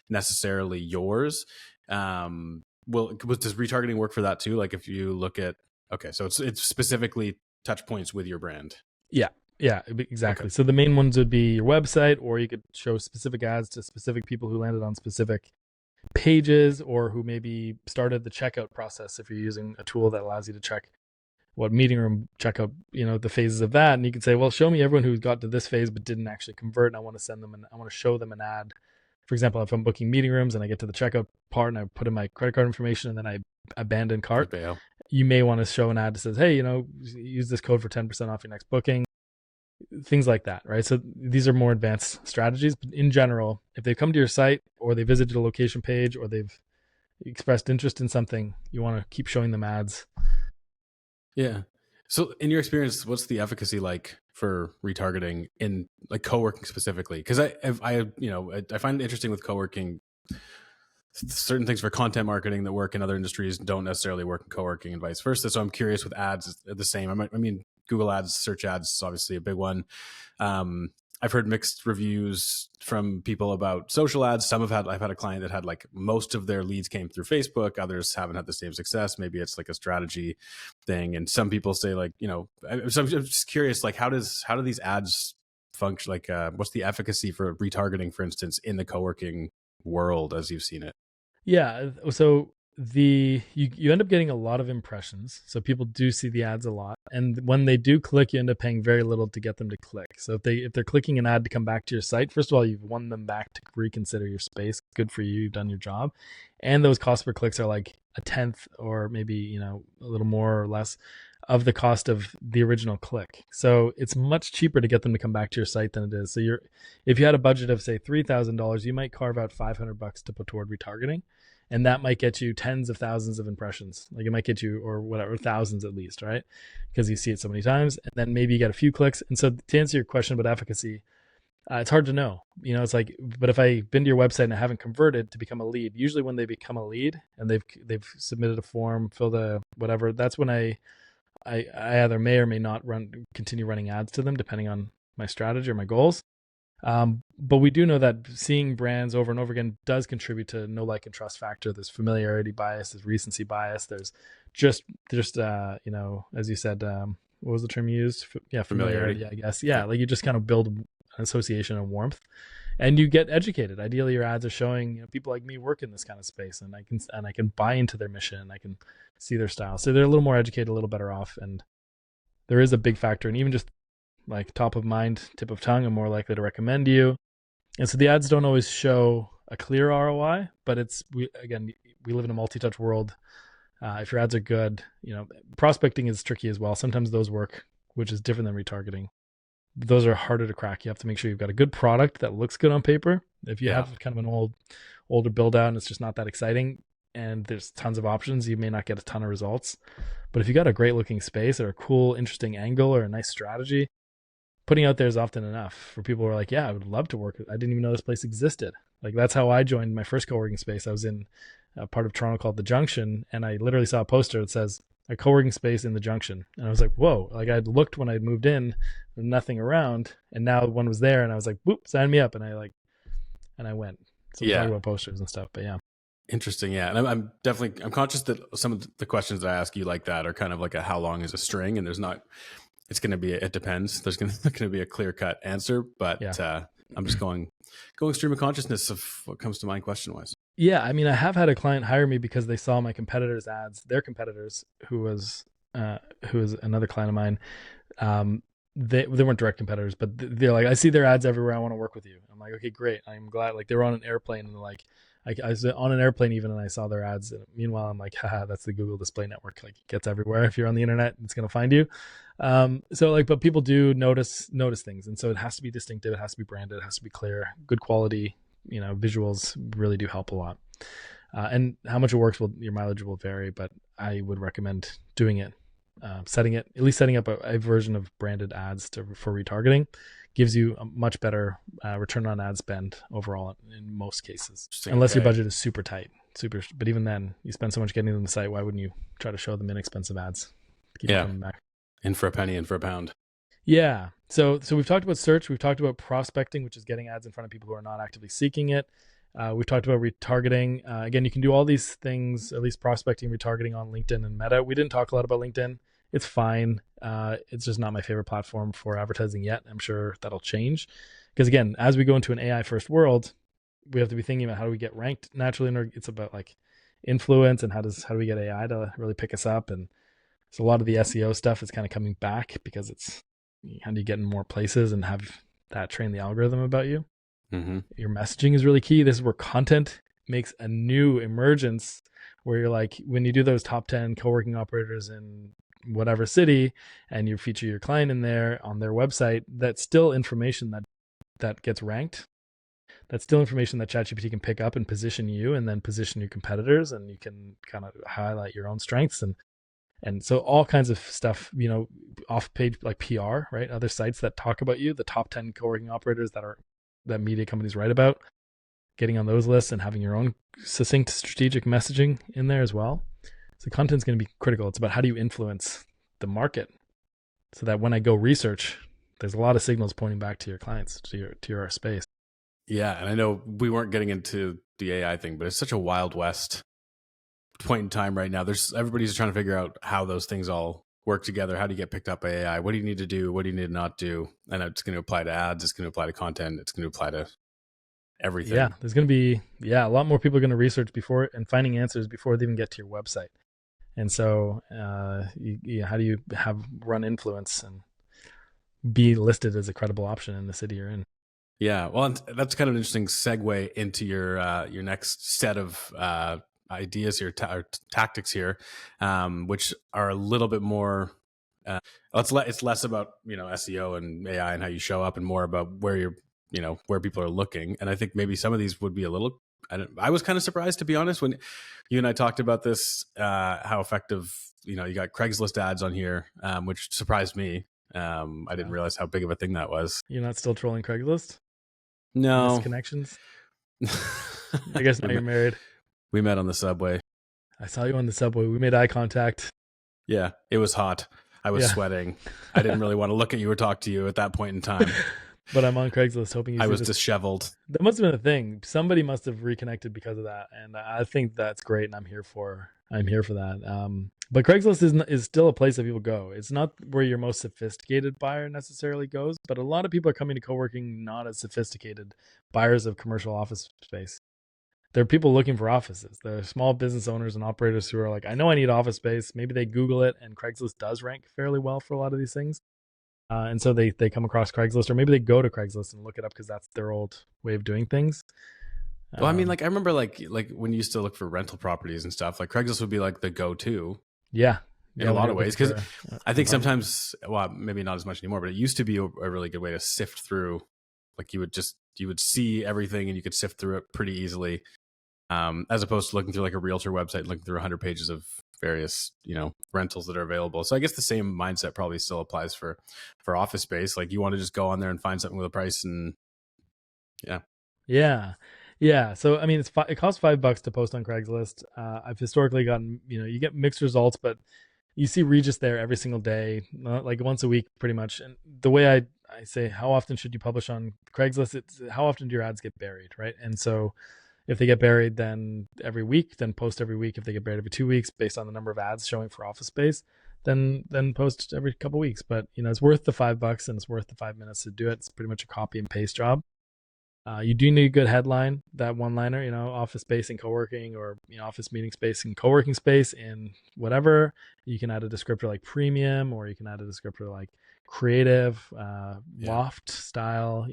necessarily yours, does retargeting work for that too? Like if you look at, okay, so it's specifically touch points with your brand. Yeah, exactly. Okay. So the main ones would be your website, or you could show specific ads to specific people who landed on specific pages, or who maybe started the checkout process if you're using a tool that allows you to check what meeting room checkout, the phases of that. And you can say, well, show me everyone who got to this phase but didn't actually convert, and I want to show them an ad. For example, if I'm booking meeting rooms and I get to the checkout part and I put in my credit card information and then I abandon cart, you may want to show an ad that says, hey, use this code for 10% off your next booking. Things like that, right? So these are more advanced strategies. But in general, if they come to your site or they visited a location page or they've expressed interest in something, you want to keep showing them ads. Yeah. So in your experience, what's the efficacy like for retargeting in like co-working specifically? Because I find it interesting with co-working, certain things for content marketing that work in other industries don't necessarily work in co-working and vice versa. So I'm curious with ads, the same. I mean, Google ads, search ads is obviously a big one. I've heard mixed reviews from people about social ads. I've had a client that had like most of their leads came through Facebook. Others haven't had the same success. Maybe it's like a strategy thing. And some people say like, so I'm just curious, like how do these ads function? Like what's the efficacy for retargeting, for instance, in the co-working world as you've seen it? Yeah. So you end up getting a lot of impressions. So people do see the ads a lot. And when they do click, you end up paying very little to get them to click. So if they're clicking an ad to come back to your site, first of all, you've won them back to reconsider your space. Good for you. You've done your job. And those cost per clicks are like a tenth or maybe, a little more or less of the cost of the original click. So it's much cheaper to get them to come back to your site than it is. So if you had a budget of say $3,000, you might carve out $500 to put toward retargeting. And that might get you tens of thousands of impressions. Like it might get you, or whatever, thousands at least, right? Because you see it so many times. And then maybe you get a few clicks. And so to answer your question about efficacy, it's hard to know. It's like, but if I've been to your website and I haven't converted to become a lead, usually when they become a lead and they've submitted a form, filled a whatever, that's when I either may or may not continue running ads to them depending on my strategy or my goals. But we do know that seeing brands over and over again does contribute to no like and trust factor. There's familiarity bias, there's recency bias, there's just as you said, what was the term you used? Familiarity, I guess. Yeah, like you just kind of build an association and warmth, and you get educated. Ideally, your ads are showing people like me work in this kind of space, and I can buy into their mission. I can see their style, so they're a little more educated, a little better off, and there is a big factor. And even just like top of mind, tip of tongue, I'm more likely to recommend you. And so the ads don't always show a clear ROI, but we live in a multi-touch world. If your ads are good, prospecting is tricky as well. Sometimes those work, which is different than retargeting. Those are harder to crack. You have to make sure you've got a good product that looks good on paper. If you have kind of an older build out and it's just not that exciting and there's tons of options, you may not get a ton of results. But if you got a great looking space or a cool, interesting angle or a nice strategy, putting out there is often enough for people who are like, yeah, I would love to work. I didn't even know this place existed. Like that's how I joined my first co-working space. I was in a part of Toronto called the Junction, and I literally saw a poster that says a co-working space in the Junction. And I was like, whoa, like I'd looked when I'd moved in, nothing around. And now one was there and I was like, whoop, sign me up. And I went. So we're talking about posters and stuff, but yeah. Interesting. Yeah. And I'm definitely, I'm conscious that some of the questions that I ask you like that are kind of like a, how long is a string? And there's not, it's going to be, it depends. There's going to be a clear cut answer, but I'm just going stream of consciousness of what comes to mind question wise. Yeah. I mean, I have had a client hire me because they saw my competitors' ads, their competitors, who was another client of mine. They weren't direct competitors, but they're like, I see their ads everywhere. I want to work with you. I'm like, okay, great. I'm glad. Like they were on an airplane and like, I was on an airplane even, and I saw their ads. And meanwhile, I'm like, haha, that's the Google Display Network. Like it gets everywhere. If you're on the internet, it's going to find you. So like, but people do notice things. And so it has to be distinctive. It has to be branded. It has to be clear, good quality, visuals really do help a lot. And how much it works, your mileage will vary, but I would recommend doing it. Setting up a version of branded ads for retargeting gives you a much better return on ad spend overall in most cases, unless your budget is super tight. But even then, you spend so much getting them to the site. Why wouldn't you try to show them inexpensive ads? Keep coming back. In for a penny, in for a pound. Yeah. So we've talked about search. We've talked about prospecting, which is getting ads in front of people who are not actively seeking it. We've talked about retargeting. Again, you can do all these things, at least prospecting, retargeting on LinkedIn and Meta. We didn't talk a lot about LinkedIn. It's fine. It's just not my favorite platform for advertising yet. I'm sure that'll change. Because again, as we go into an AI first world, we have to be thinking about how do we get ranked naturally. It's about like influence and how do we get AI to really pick us up. And so a lot of the SEO stuff is kind of coming back because it's how do you get in more places and have that train the algorithm about you. Mm-hmm. Your messaging is really key. This is where content makes a new emergence where you're like, when you do those top 10 co-working operators in whatever city and you feature your client in there on their website, that's still information that gets ranked. That's still information that ChatGPT can pick up and position you and then position your competitors, and you can kind of highlight your own strengths and so all kinds of stuff, off page like PR, right? Other sites that talk about you, the top 10 co-working operators that media companies write about, getting on those lists and having your own succinct strategic messaging in there as well. So content's going to be critical. It's about how do you influence the market so that when I go research, there's a lot of signals pointing back to your clients, to your space. Yeah. And I know we weren't getting into the AI thing, but it's such a Wild West point in time right now. Everybody's trying to figure out how those things all work together. How do you get picked up by AI? What do you need to do? What do you need to not do? And it's going to apply to ads. It's going to apply to content. It's going to apply to everything. Yeah. There's going to be, a lot more people are going to research before and finding answers before they even get to your website. And so how do you run influence and be listed as a credible option in the city you're in? Yeah. Well, that's kind of an interesting segue into your next set of ideas here, tactics here, which are a little bit more, it's less about, SEO and AI and how you show up and more about where where people are looking. And I think maybe some of these would be a little, I was kind of surprised, to be honest, when you and I talked about this, how effective, you got Craigslist ads on here, which surprised me. I didn't realize how big of a thing that was. You're not still trolling Craigslist? No. Connections? I guess now you're married. We met on the subway. I saw you on the subway. We made eye contact. Yeah, it was hot. I was sweating. I didn't really want to look at you or talk to you at that point in time. but I'm on Craigslist hoping you I see was this. disheveled. That must have been a thing. Somebody must have reconnected because of that, and I think that's great, and I'm here for that. But Craigslist is still a place that people go. It's not where your most sophisticated buyer necessarily goes, but a lot of people are coming to co-working not as sophisticated buyers of commercial office space. There are people looking for offices. There are small business owners and operators who are like, I know I need office space. Maybe they Google it, and Craigslist does rank fairly well for a lot of these things. And so they come across Craigslist, or maybe they go to Craigslist and look it up because that's their old way of doing things. Well, I mean, like I remember like when you used to look for rental properties and stuff, like Craigslist would be like the go-to Yeah, in yeah. a When lot you're of looking ways. Because for I think apartment. sometimes, well, maybe not as much anymore, but it used to be a really good way to sift through. Like you would see everything and you could sift through it pretty easily, as opposed to looking through like a realtor website and looking through 100 pages of various rentals that are available. So I guess the same mindset probably still applies for office space. Like you want to just go on there and find something with a price, and yeah. Yeah, yeah. So I mean, it costs $5 to post on Craigslist. I've historically gotten you get mixed results, but you see Regis there every single day, like once a week, pretty much. And the way I say, how often should you publish on Craigslist? It's how often do your ads get buried, right? And so if they get buried, then every week, then post every week. If they get buried every 2 weeks, based on the number of ads showing for office space, then post every couple weeks. But it's worth the $5 and it's worth the 5 minutes to do it. It's pretty much a copy and paste job. You do need a good headline, that one liner, office space and co-working, or office meeting space and co-working space and whatever. You can add a descriptor like premium, or you can add a descriptor like creative, Yeah. loft style,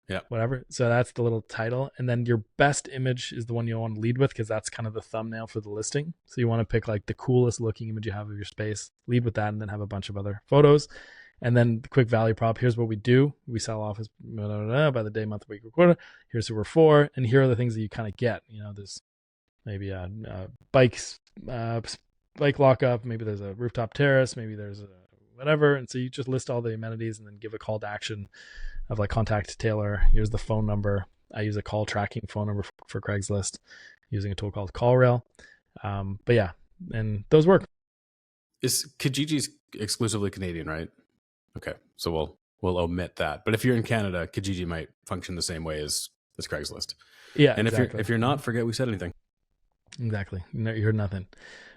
Yeah. whatever. So that's the little title. And then your best image is the one you want to lead with, because that's kind of the thumbnail for the listing. So you want to pick like the coolest looking image you have of your space, lead with that, and then have a bunch of other photos. And then the quick value prop. Here's what we do. We sell office blah, blah, blah, by the day, month, week, or quarter. Here's who we're for. And here are the things that you kind of get. There's maybe bikes, bike lockup. Maybe there's a rooftop terrace. Maybe there's a whatever. And so you just list all the amenities and then give a call to action of like, contact Taylor. Here's the phone number. I use a call tracking phone number for Craigslist using a tool called CallRail. But yeah, and those work. Is Kijiji exclusively Canadian, right? Okay, so we'll omit that. But if you're in Canada, Kijiji might function the same way as Craigslist. Yeah, And exactly. if you're not, forget we said anything. Exactly. No, you heard nothing.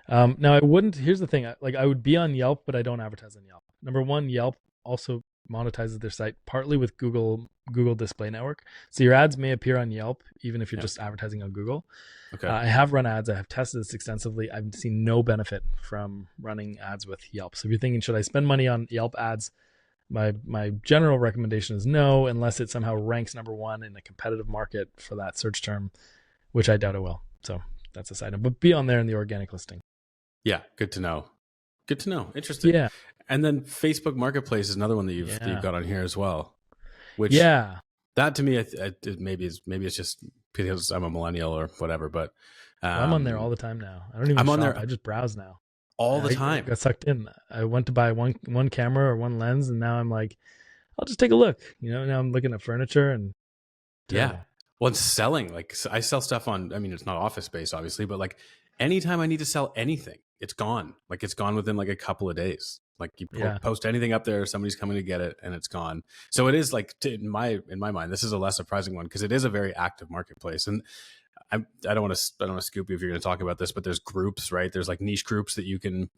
Now I wouldn't. Here's the thing. I would be on Yelp, but I don't advertise on Yelp. Number one, Yelp also monetizes their site partly with Google Display Network. So your ads may appear on Yelp even if you're just advertising on Google. Okay. I have run ads. I have tested this extensively. I've seen no benefit from running ads with Yelp. So if you're thinking, should I spend money on Yelp ads? My general recommendation is no, unless it somehow ranks number one in a competitive market for that search term, which I doubt it will. So that's a side note. But be on there in the organic listing. Yeah, good to know. Good to know. Interesting. Yeah. And then Facebook Marketplace is another one that you've got on here as well. Which that to me, maybe it's just because I'm a millennial or whatever. But I'm on there all the time now. I don't even shop. There, I just browse now. All the time. I got sucked in. I went to buy one camera or one lens, and now I'm like, I'll just take a look. Now I'm looking at furniture and yeah. Well, it's selling. Like I sell stuff on. I mean, it's not office space, obviously, but like anytime I need to sell anything, it's gone. Like it's gone within like a couple of days. Like you post anything up there, somebody's coming to get it, and it's gone. So it is like in my mind, this is a less surprising one because it is a very active marketplace. And I don't want to scoop you if you're going to talk about this, but there's groups, right? There's like niche groups that you can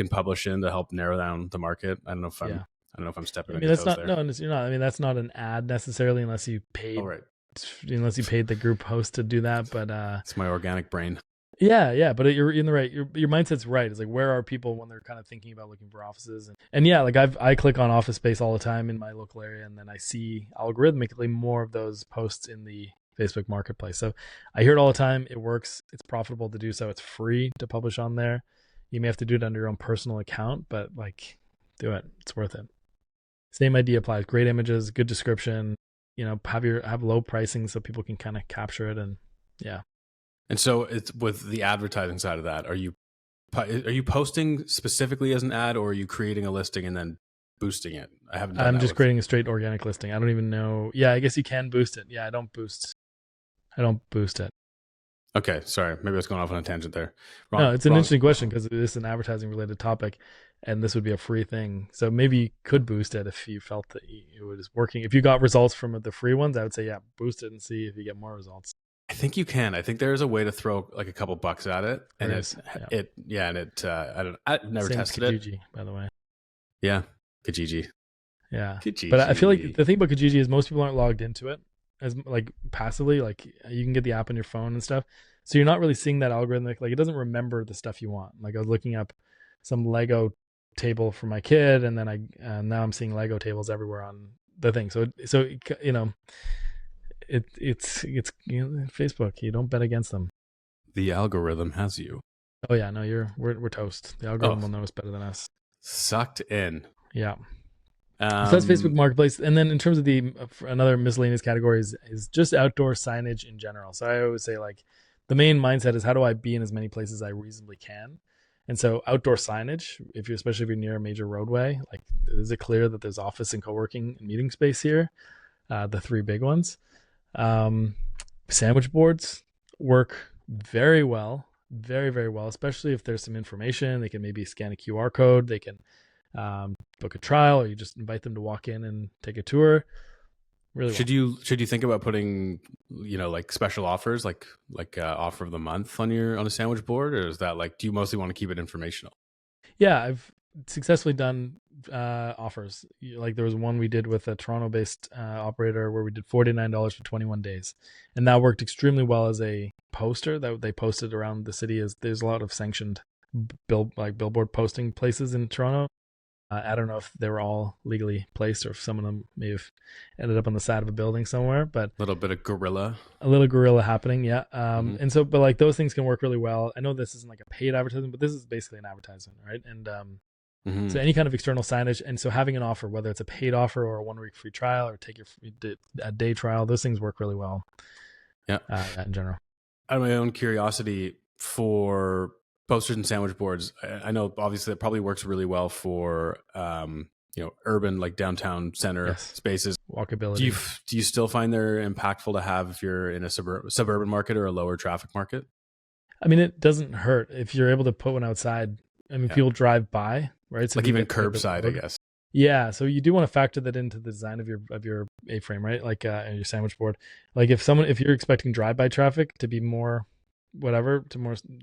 publish in to help narrow down the market. I don't know if I'm stepping. I mean, that's not there. No, you're not. I mean, that's not an ad necessarily, unless you paid. Oh, right. Unless you paid the group host to do that, but it's my organic brain. Yeah, but you're in the right. Your mindset's right. It's like, where are people when they're kind of thinking about looking for offices? And yeah, like I click on office space all the time in my local area, and then I see algorithmically more of those posts in the Facebook Marketplace. So I hear it all the time. It works. It's profitable to do so. It's free to publish on there. You may have to do it under your own personal account, but like, do it. It's worth it. Same idea applies. Great images, good description. Have low pricing so people can kind of capture it, and yeah. And so it's with the advertising side of that. Are you posting specifically as an ad, or are you creating a listing and then boosting it? I'm just creating a straight organic listing. I don't even know. Yeah, I guess you can boost it. Yeah, I don't boost it. Okay, sorry. Maybe I was going off on a tangent there. No, it's an interesting question because it is an advertising related topic. and this would be a free thing. So maybe you could boost it if you felt that it was working. If you got results from the free ones, I would say, yeah, boost it and see if you get more results. I think you can. I think there is a way to throw like a couple bucks at it, and There is, yeah. I've never Same tested with it. Kijiji, by the way. Yeah, Kijiji. Yeah, Kijiji. but I feel like the thing about Kijiji is most people aren't logged into it as like passively. Like you can get the app on your phone and stuff, so you're not really seeing that algorithm. Like it doesn't remember the stuff you want. Like I was looking up some Lego table for my kid, and then now I'm seeing Lego tables everywhere on the thing. So you know, it's Facebook. You don't bet against them. The algorithm has you. Oh yeah, no, we're toast. The algorithm will know us better than us. Sucked in. Yeah. So that's Facebook Marketplace. And then in terms of another miscellaneous category is just outdoor signage in general. So I always say like the main mindset is how do I be in as many places as I reasonably can? And so outdoor signage, especially if you're near a major roadway, like is it clear that there's office and co-working and meeting space here? The three big ones. Sandwich boards work very well, very, very well, especially if there's some information. They can maybe scan a QR code. They can book a trial, or you just invite them to walk in and take a tour. Really well. Should you think about putting like special offers like offer of the month on a sandwich board, or is that like do you mostly want to keep it informational? Yeah, I've successfully done offers. Like there was one we did with a Toronto-based operator where we did $49 for 21 days, and that worked extremely well as a poster that they posted around the city. As there's a lot of sanctioned billboard posting places in Toronto. I don't know if they were all legally placed or if some of them may have ended up on the side of a building somewhere, but a little guerrilla happening. Yeah. And so, but like those things can work really well. I know this isn't like a paid advertisement, but this is basically an advertisement, right? And so any kind of external signage. And so having an offer, whether it's a paid offer or a 1 week free trial or take a day trial, those things work really well. Yeah. In general. Out of my own curiosity, for posters and sandwich boards, I know obviously that probably works really well for urban like downtown center spaces. Walkability. Do you still find they're impactful to have if you're in a suburban market or a lower traffic market? I mean, it doesn't hurt if you're able to put one outside. I mean, people drive by, right? So like even curbside, I guess. Yeah, so you do want to factor that into the design of your A-frame, right? Like your sandwich board. Like if you're expecting drive-by traffic to be more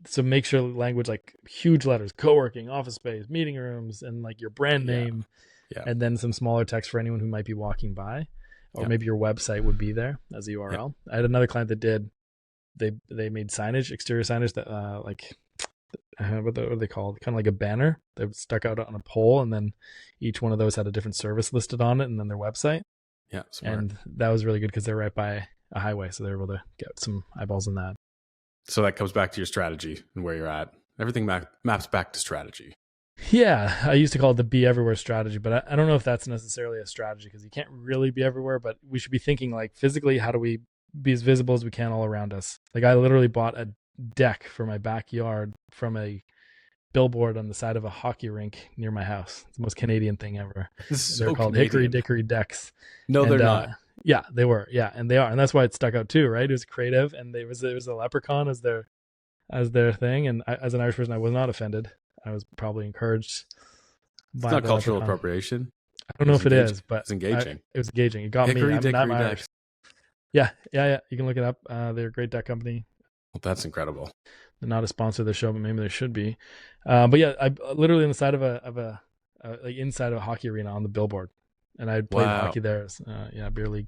so make sure language like huge letters, co-working, office space, meeting rooms, and like your brand name, and then some smaller text for anyone who might be walking by, or maybe your website would be there as a URL. I had another client that they made signage, exterior signage that what are they called? Kind of like a banner that stuck out on a pole, and then each one of those had a different service listed on it, and then their website. Yeah, smart. And that was really good because they're right by a highway, so they're able to get some eyeballs on that. So that comes back to your strategy and where you're at. Everything maps back to strategy. Yeah, I used to call it the be everywhere strategy, but I don't know if that's necessarily a strategy because you can't really be everywhere, but we should be thinking like physically, how do we be as visible as we can all around us? Like I literally bought a deck for my backyard from a billboard on the side of a hockey rink near my house. It's the most Canadian thing ever. They're called Hickory Dickory decks. No, they're not. Yeah, they were. Yeah, and they are, and that's why it stuck out too, right? It was creative, and there was a leprechaun as their thing. And as an Irish person, I was not offended. I was probably encouraged. It's not cultural appropriation. I don't know if it is, but it's engaging. It was engaging. It got Hickory me. Dickory decks. Yeah. You can look it up. They're a great deck company. Well, that's incredible. They're not a sponsor of the show, but maybe they should be. But yeah, I literally on the side of like inside of a hockey arena on the billboard. And I played hockey there. Beer league.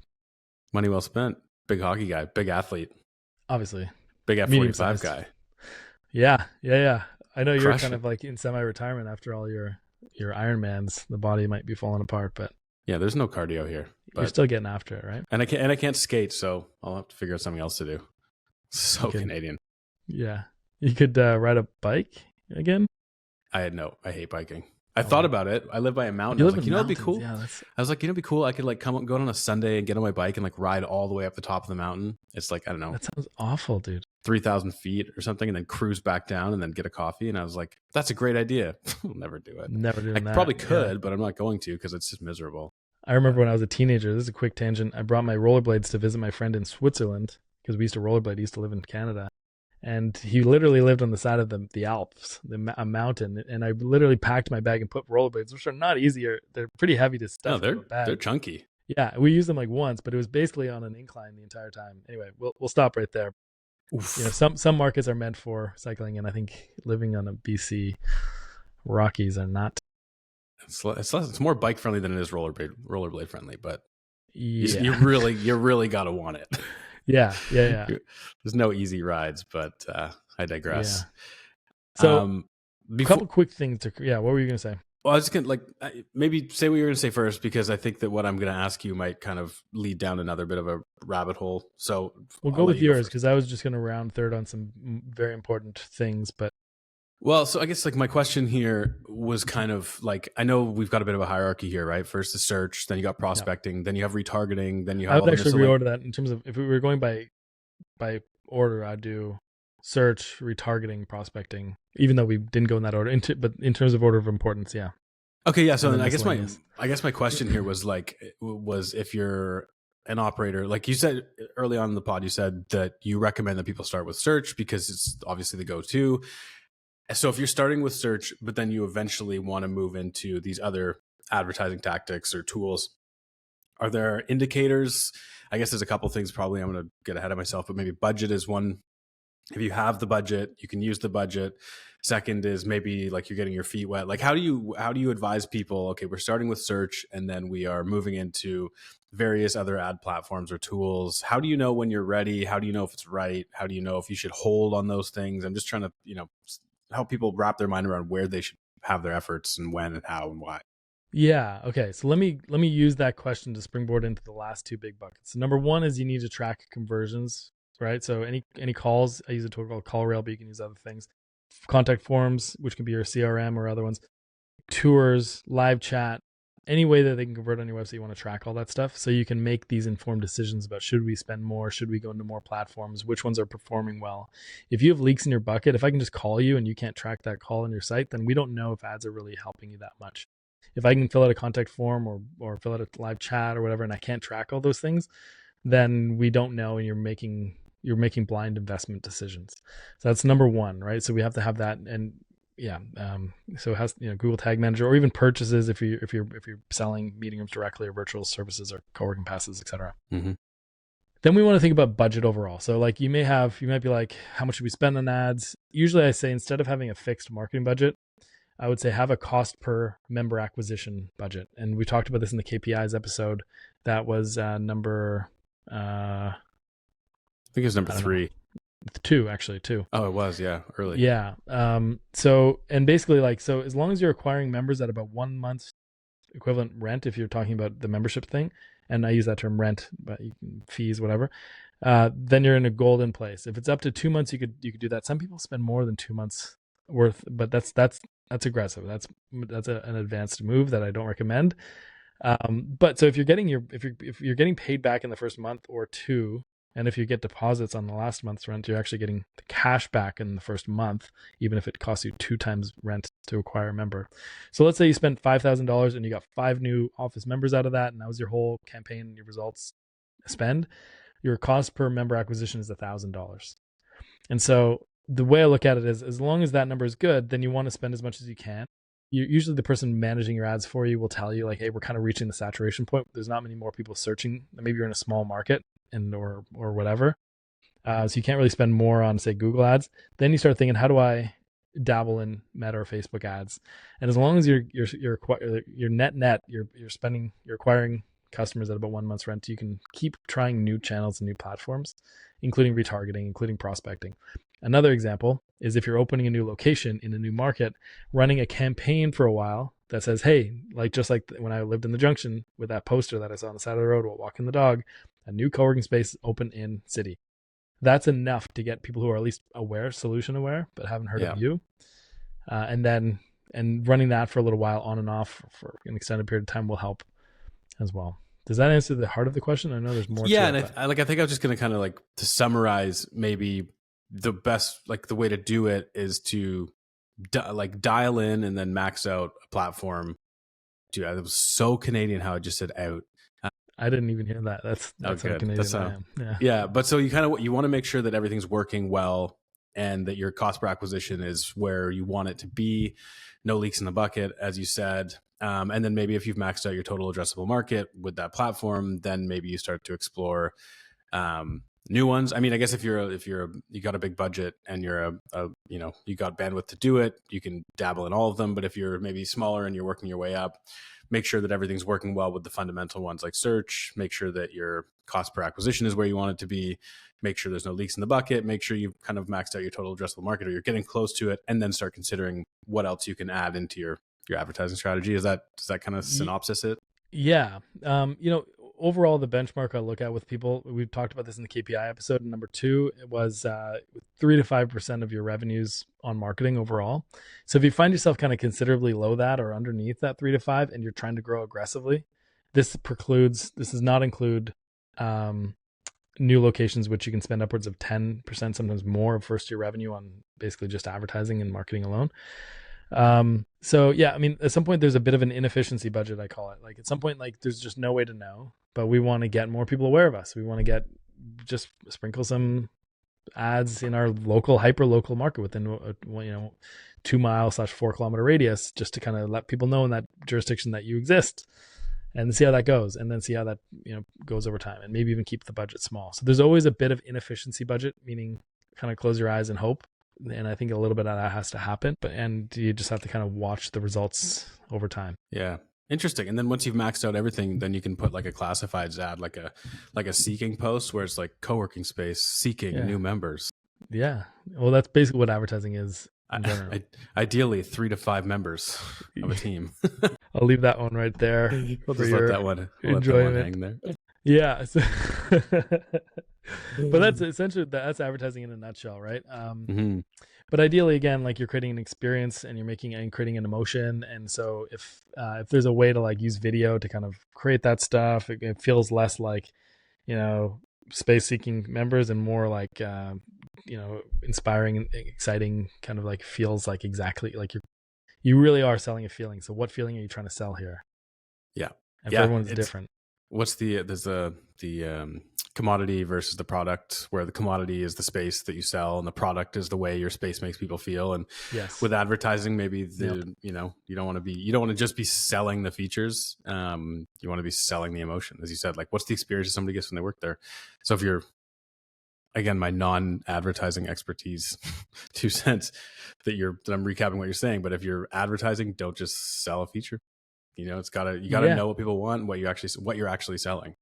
Money well spent. Big hockey guy. Big athlete. Obviously. Big F45 guy. Yeah. I know you're kind of like in semi-retirement after all your Ironmans. The body might be falling apart, but yeah, there's no cardio here. You're still getting after it, right? And I can't skate, so I'll have to figure out something else to do. So Canadian. Yeah. You could ride a bike again? I hate biking. I thought about it. I live by a mountain. I was like, it'd be cool. Yeah, I was like, it'd be cool. I could like go on a Sunday and get on my bike and like ride all the way up the top of the mountain. It's like, I don't know. That sounds awful, dude. 3,000 feet or something, and then cruise back down and then get a coffee. And I was like, that's a great idea. I'll never do it. Never doing that. I probably could, but I'm not going to because it's just miserable. I remember when I was a teenager, this is a quick tangent. I brought my rollerblades to visit my friend in Switzerland because we used to rollerblade. He used to live in Canada. and he literally lived on the side of the Alps, a mountain. And I literally packed my bag and put rollerblades, which are not easy. They're pretty heavy to No, stuff into a they're bag. chunky. Yeah, we used them like once, but it was basically on an incline the entire time. Anyway, we'll stop right there. Oof. Some markets are meant for cycling, and I think living on a BC Rockies are not. It's more bike friendly than it is rollerblade friendly, but Yeah, you really got to want it. yeah. There's no easy rides, but I digress. Yeah. So a Before, couple quick things to What were you gonna say? well, I was just gonna maybe say what you're gonna say first, because I think that what I'm gonna ask you might kind of lead down another bit of a rabbit hole. So We'll I'll go let with you go yours first. because I was just gonna round third on some very important things, but Well, so I guess like my question here was kind of like, I know we've got a bit of a hierarchy here, right? First the search, then you got yeah, prospecting, then you have retargeting, then you I have would all the actually miscellaneous. reorder that in terms of if we were going by order. I'd do search, retargeting, prospecting, even though we didn't go in that order. But in terms of order of importance, yeah, Okay, yeah. So and then then miscellaneous. I guess my question here was like, was if you're an operator, like you said early on in the pod, you said that you recommend that people start with search because it's obviously the go-to. So if you're starting with search, but then you eventually want to move into these other advertising tactics or tools, are there indicators? I guess there's a couple things. Probably I'm going to get ahead of myself, but maybe budget is one. If you have the budget, you can use the budget. Second is maybe like you're getting your feet wet. Like how do you advise people, okay, we're starting with search and then we are moving into various other ad platforms or tools. How do you know when you're ready? How do you know if it's right? How do you know if you should hold on those things? I'm just trying to, help people wrap their mind around where they should have their efforts and when and how and why. Yeah. Okay. So let me use that question to springboard into the last two big buckets. So number one is you need to track conversions, right? So any calls, I use a tool called CallRail, but you can use other things. Contact forms, which can be your CRM or other ones, tours, live chat, any way that they can convert on your website. You want to track all that stuff so you can make these informed decisions about should we spend more, should we go into more platforms, which ones are performing well. If you have leaks in your bucket, if I can just call you and you can't track that call on your site, then we don't know if ads are really helping you that much. If I can fill out a contact form or fill out a live chat or whatever, and I can't track all those things, then we don't know, and you're making blind investment decisions. So that's number one, right? So we have to have that, and yeah, so it has Google Tag Manager or even purchases if you're selling meeting rooms directly or virtual services or co-working passes, etc. Mm-hmm. Then we want to think about budget overall. So like you might be like, how much should we spend on ads? Usually I say instead of having a fixed marketing budget, I would say have a cost per member acquisition budget. And we talked about this in the KPIs episode. That was number, I think it's number I don't know, 3. two, actually, two. Oh, it was, yeah, early. Yeah. So, and basically so as long as you're acquiring members at about 1 month's equivalent rent, if you're talking about the membership thing, and I use that term rent, but fees, whatever, then you're in a golden place. If it's up to 2 months, you could do that. Some people spend more than 2 months worth, but that's aggressive. That's an advanced move that I don't recommend. But so if you're getting paid back in the first month or two, and if you get deposits on the last month's rent, you're actually getting the cash back in the first month, even if it costs you 2 times rent to acquire a member. So let's say you spent $5,000 and you got 5 new office members out of that, and that was your whole campaign, your results spend. Your cost per member acquisition is $1,000. And so the way I look at it is, as long as that number is good, then you want to spend as much as you can. Usually the person managing your ads for you will tell you like, hey, we're kind of reaching the saturation point. There's not many more people searching. Maybe you're in a small market or whatever. So you can't really spend more on, say, Google ads. Then you start thinking, how do I dabble in Meta or Facebook ads? And as long as you're net, you're acquiring customers at about 1 month's rent, you can keep trying new channels and new platforms, including retargeting, including prospecting. Another example is if you're opening a new location in a new market, running a campaign for a while that says, hey, just like when I lived in the Junction with that poster that I saw on the side of the road while walking the dog, a new co-working space open in city. That's enough to get people who are at least aware, solution aware, but haven't heard Yeah. of you. And running that for a little while on and off for an extended period of time will help as well. Does that answer the heart of the question? I know there's more Yeah, to and it. I think I was just going to kind of like to summarize maybe the best, like the way to do it is to dial in and then max out a platform. Dude, it was so Canadian how I just said out. I didn't even hear that. That's how Good. Canadian That's I how. am. Yeah. Yeah, but so you want to make sure that everything's working well. and that your cost per acquisition is where you want it to be, no leaks in the bucket, as you said. And then maybe if you've maxed out your total addressable market with that platform, then maybe you start to explore new ones. I mean, I guess if you got a big budget and you're you got bandwidth to do it, you can dabble in all of them. But if you're maybe smaller and you're working your way up, make sure that everything's working well with the fundamental ones like search. Make sure that your cost per acquisition is where you want it to be. Make sure there's no leaks in the bucket. Make sure you've kind of maxed out your total addressable market, or you're getting close to it, and then start considering what else you can add into your advertising strategy. Does that kind of synopsis it? Yeah. Overall, the benchmark I look at with people, we've talked about this in the KPI episode. Number 2, it was 3 to 5% of your revenues on marketing overall. So if you find yourself kind of considerably low that or underneath that 3 to 5, and you're trying to grow aggressively, this does not include new locations, which you can spend upwards of 10%, sometimes more of first year revenue on basically just advertising and marketing alone. So yeah, I mean, at some point there's a bit of an inefficiency budget, I call it. Like at some point, like there's just no way to know, but we want to get more people aware of us. We want to just sprinkle some ads in our hyper local market within a 2 mile / 4 kilometer radius, just to kind of let people know in that jurisdiction that you exist, and see how that goes, and then see how that goes over time, and maybe even keep the budget small. So there's always a bit of inefficiency budget, meaning kind of close your eyes and hope. And I think a little bit of that has to happen, and you just have to kind of watch the results over time. Yeah. Interesting. And then once you've maxed out everything, then you can put like a classifieds ad, like a seeking post where it's like co-working space seeking new members. Yeah. Well, that's basically what advertising is in general. Ideally 3 to 5 members of a team. I'll leave that one right there. We'll just let that one hang there. Yeah. So but that's essentially, that's advertising in a nutshell, right? But ideally, again, like you're creating an experience and you're creating an emotion. And so if there's a way to like use video to kind of create that stuff, it feels less like, space seeking members and more like, inspiring and exciting, kind of like feels like exactly like you really are selling a feeling. So what feeling are you trying to sell here? Yeah. And for everyone's different. What's there's the commodity versus the product, where the commodity is the space that you sell and the product is the way your space makes people feel. And with advertising, maybe you don't want to just be selling the features. You want to be selling the emotion, as you said. Like, what's the experience that somebody gets when they work there? So if you're, again, my non-advertising expertise 2 cents that I'm recapping what you're saying, but if you're advertising, don't just sell a feature. You gotta know what people want, what you're actually selling.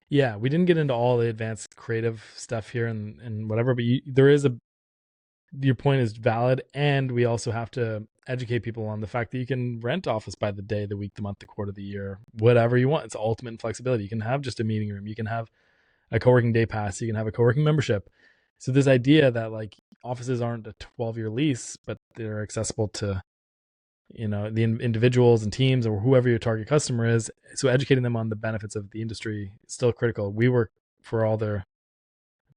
Yeah, we didn't get into all the advanced creative stuff here and whatever, but your point is valid, and we also have to educate people on the fact that you can rent office by the day, the week, the month, the quarter, the year, whatever you want. It's ultimate flexibility. You can have just a meeting room, you can have a co-working day pass, you can have a co-working membership. So this idea that like offices aren't a 12-year lease, but they're accessible to the individuals and teams or whoever your target customer is. So educating them on the benefits of the industry is still critical. We work for all their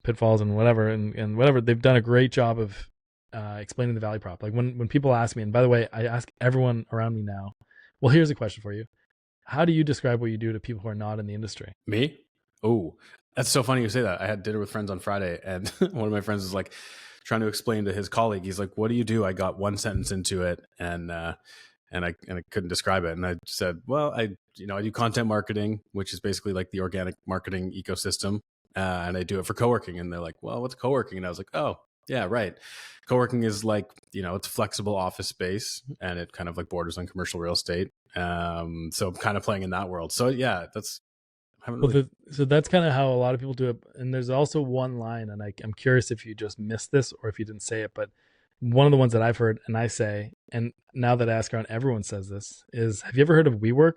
pitfalls and whatever, and whatever. They've done a great job of explaining the value prop. Like when people ask me, and by the way, I ask everyone around me now, well, here's a question for you. How do you describe what you do to people who are not in the industry? Me? Oh, that's so funny you say that. I had dinner with friends on Friday, and one of my friends was like, trying to explain to his colleague, he's like, "What do you do?" I got one sentence into it, and I couldn't describe it. And I said, "Well, I do content marketing, which is basically like the organic marketing ecosystem, and I do it for co-working." And they're like, "Well, what's co-working?" And I was like, "Oh, yeah, right. Co-working is like it's flexible office space, and it kind of like borders on commercial real estate. So I'm kind of playing in that world. So yeah, that's." So that's kind of how a lot of people do it. And there's also one line, and I'm curious if you just missed this or if you didn't say it, but one of the ones that I've heard and I say, and now that I ask around, everyone says this, is, have you ever heard of WeWork?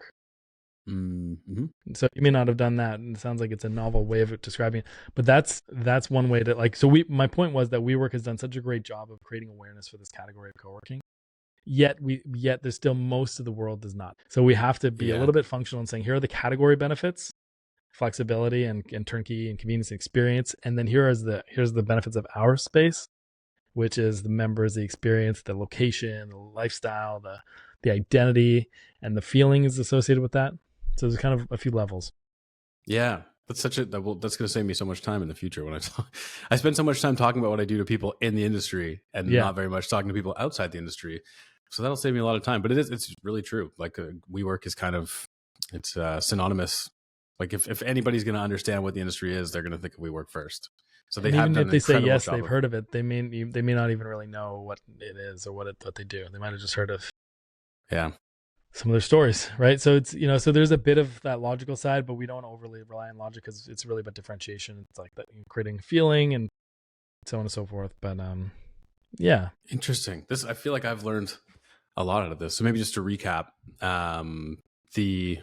Mm-hmm. So you may not have done that, and it sounds like it's a novel way of describing it, but that's one way to like. So my point was that WeWork has done such a great job of creating awareness for this category of co-working. Yet there's still most of the world does not. So we have to be a little bit functional and saying, here are the category benefits, flexibility and turnkey and convenience and experience, and then here's the benefits of our space, which is the members, the experience, the location, the lifestyle, the identity, and the feelings associated with that. So there's kind of a few levels. Yeah, that's going to save me so much time in the future when I talk. I spend so much time talking about what I do to people in the industry and Yeah. not very much talking to people outside the industry. So that'll save me a lot of time. But it's really true. Like WeWork is kind of, it's synonymous. Like if anybody's going to understand what the industry is, they're going to think of WeWork first. So they And have even done if an they say incredible yes, job they've of, heard of it. They may not even really know what it is or what they do. They might have just heard of yeah. some of their stories, right? So it's so there's a bit of that logical side, but we don't overly rely on logic because it's really about differentiation. It's like that creating feeling and so on and so forth. But yeah, Interesting. I feel like I've learned a lot out of this. So maybe just to recap, the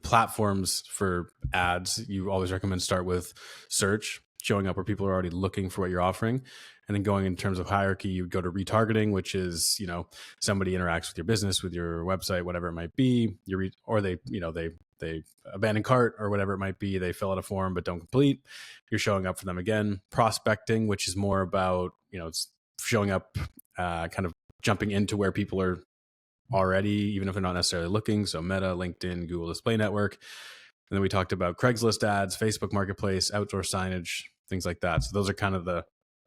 platforms for ads, you always recommend start with search, showing up where people are already looking for what you're offering. And then going in terms of hierarchy, you would go to retargeting, which is, somebody interacts with your business, with your website, whatever it might be. Or they abandon cart or whatever it might be. They fill out a form but don't complete. You're showing up for them again. Prospecting, which is more about, it's showing up, kind of jumping into where people are already, even if they're not necessarily looking. So Meta, LinkedIn, Google Display Network. And then we talked about Craigslist ads, Facebook Marketplace, outdoor signage, things like that. So those are kind of the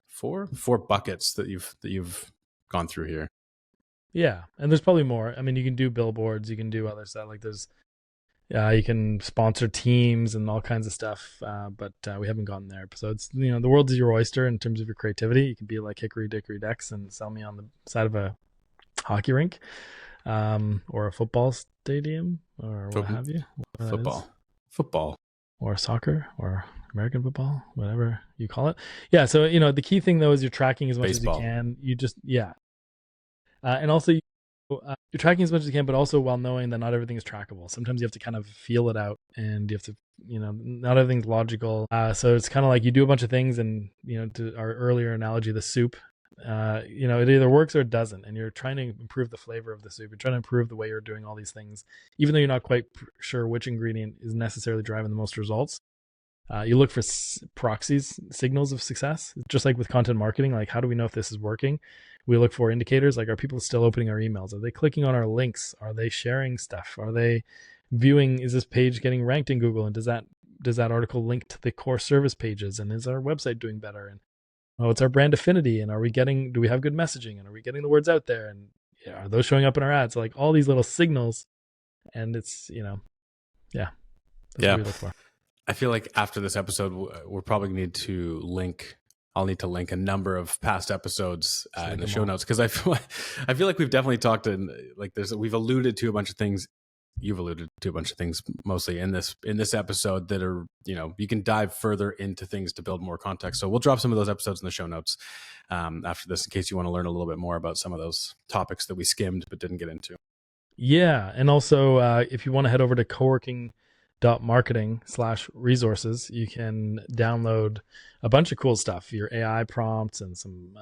four buckets that you've gone through here. Yeah, and there's probably more. I mean, you can do billboards, you can do other stuff. Like there's, you can sponsor teams and all kinds of stuff. But we haven't gotten there. So it's the world is your oyster in terms of your creativity. You can be like Hickory Dickory Decks and sell me on the side of a hockey rink, or a football stadium, or what have you. Football, or soccer, or American football, whatever you call it. Yeah. So the key thing though is you're tracking as much baseball. as you can. And also you're tracking as much as you can, but also while knowing that not everything is trackable. Sometimes you have to kind of feel it out, and you have to, not everything's logical. So it's kind of like you do a bunch of things, and to our earlier analogy, the soup, it either works or it doesn't, and you're trying to improve the flavor of the soup. You're trying to improve the way you're doing all these things, even though you're not quite sure which ingredient is necessarily driving the most results. You look for proxies, signals of success, just like with content marketing. Like, how do we know if this is working? We look for indicators, like, are people still opening our emails? Are they clicking on our links? Are they sharing stuff? Are they viewing? Is this page getting ranked in Google? And does that article link to the core service pages? And is our website doing better? And what's our brand affinity? And do we have good messaging? And are we getting the words out there? And are those showing up in our ads? So, like, all these little signals, and it's, that's what we look for. I feel like after this episode, we're probably need to link. I'll need to link a number of past episodes in the show notes, because I feel like we've definitely talked we've alluded to a bunch of things. You've alluded to a bunch of things mostly in this episode that are, you can dive further into things to build more context. So we'll drop some of those episodes in the show notes after this, in case you want to learn a little bit more about some of those topics that we skimmed but didn't get into. Yeah, and also if you want to head over to coworking.marketing/resources, you can download a bunch of cool stuff, your AI prompts and some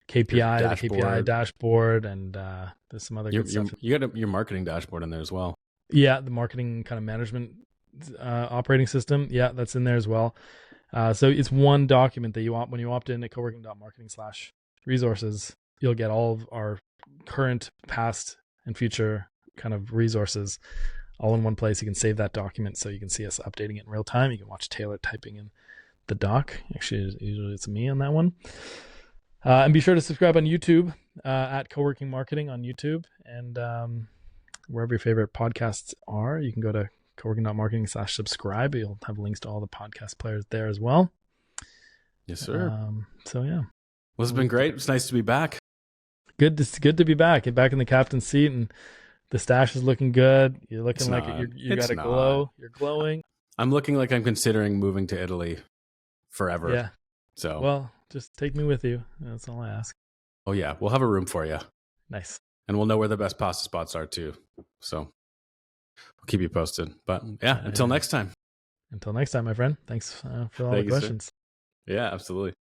KPI dashboard, and there's some other good stuff. You got your marketing dashboard in there as well. Yeah, the marketing kind of management operating system. Yeah, that's in there as well. So it's one document that when you opt in at coworking.marketing/resources, you'll get all of our current, past, and future kind of resources all in one place. You can save that document so you can see us updating it in real time. You can watch Taylor typing in the doc. Actually, usually it's me on that one. And be sure to subscribe on YouTube at Coworking Marketing on YouTube, and wherever your favorite podcasts are. You can go to coworking.marketing/subscribe. You'll have links to all the podcast players there as well. Yes, sir. So yeah. Well, it's been great. It's nice to be back. Good to be back. Get back in the captain's seat, and the stash is looking good. You're looking like you got a glow. You're glowing. I'm looking like I'm considering moving to Italy forever. Yeah. So, well, just take me with you. That's all I ask. Oh yeah, we'll have a room for you. Nice. And we'll know where the best pasta spots are too. So we'll keep you posted. But yeah, until next time. Until next time, my friend. Thanks for all the questions. Sir. Yeah, absolutely.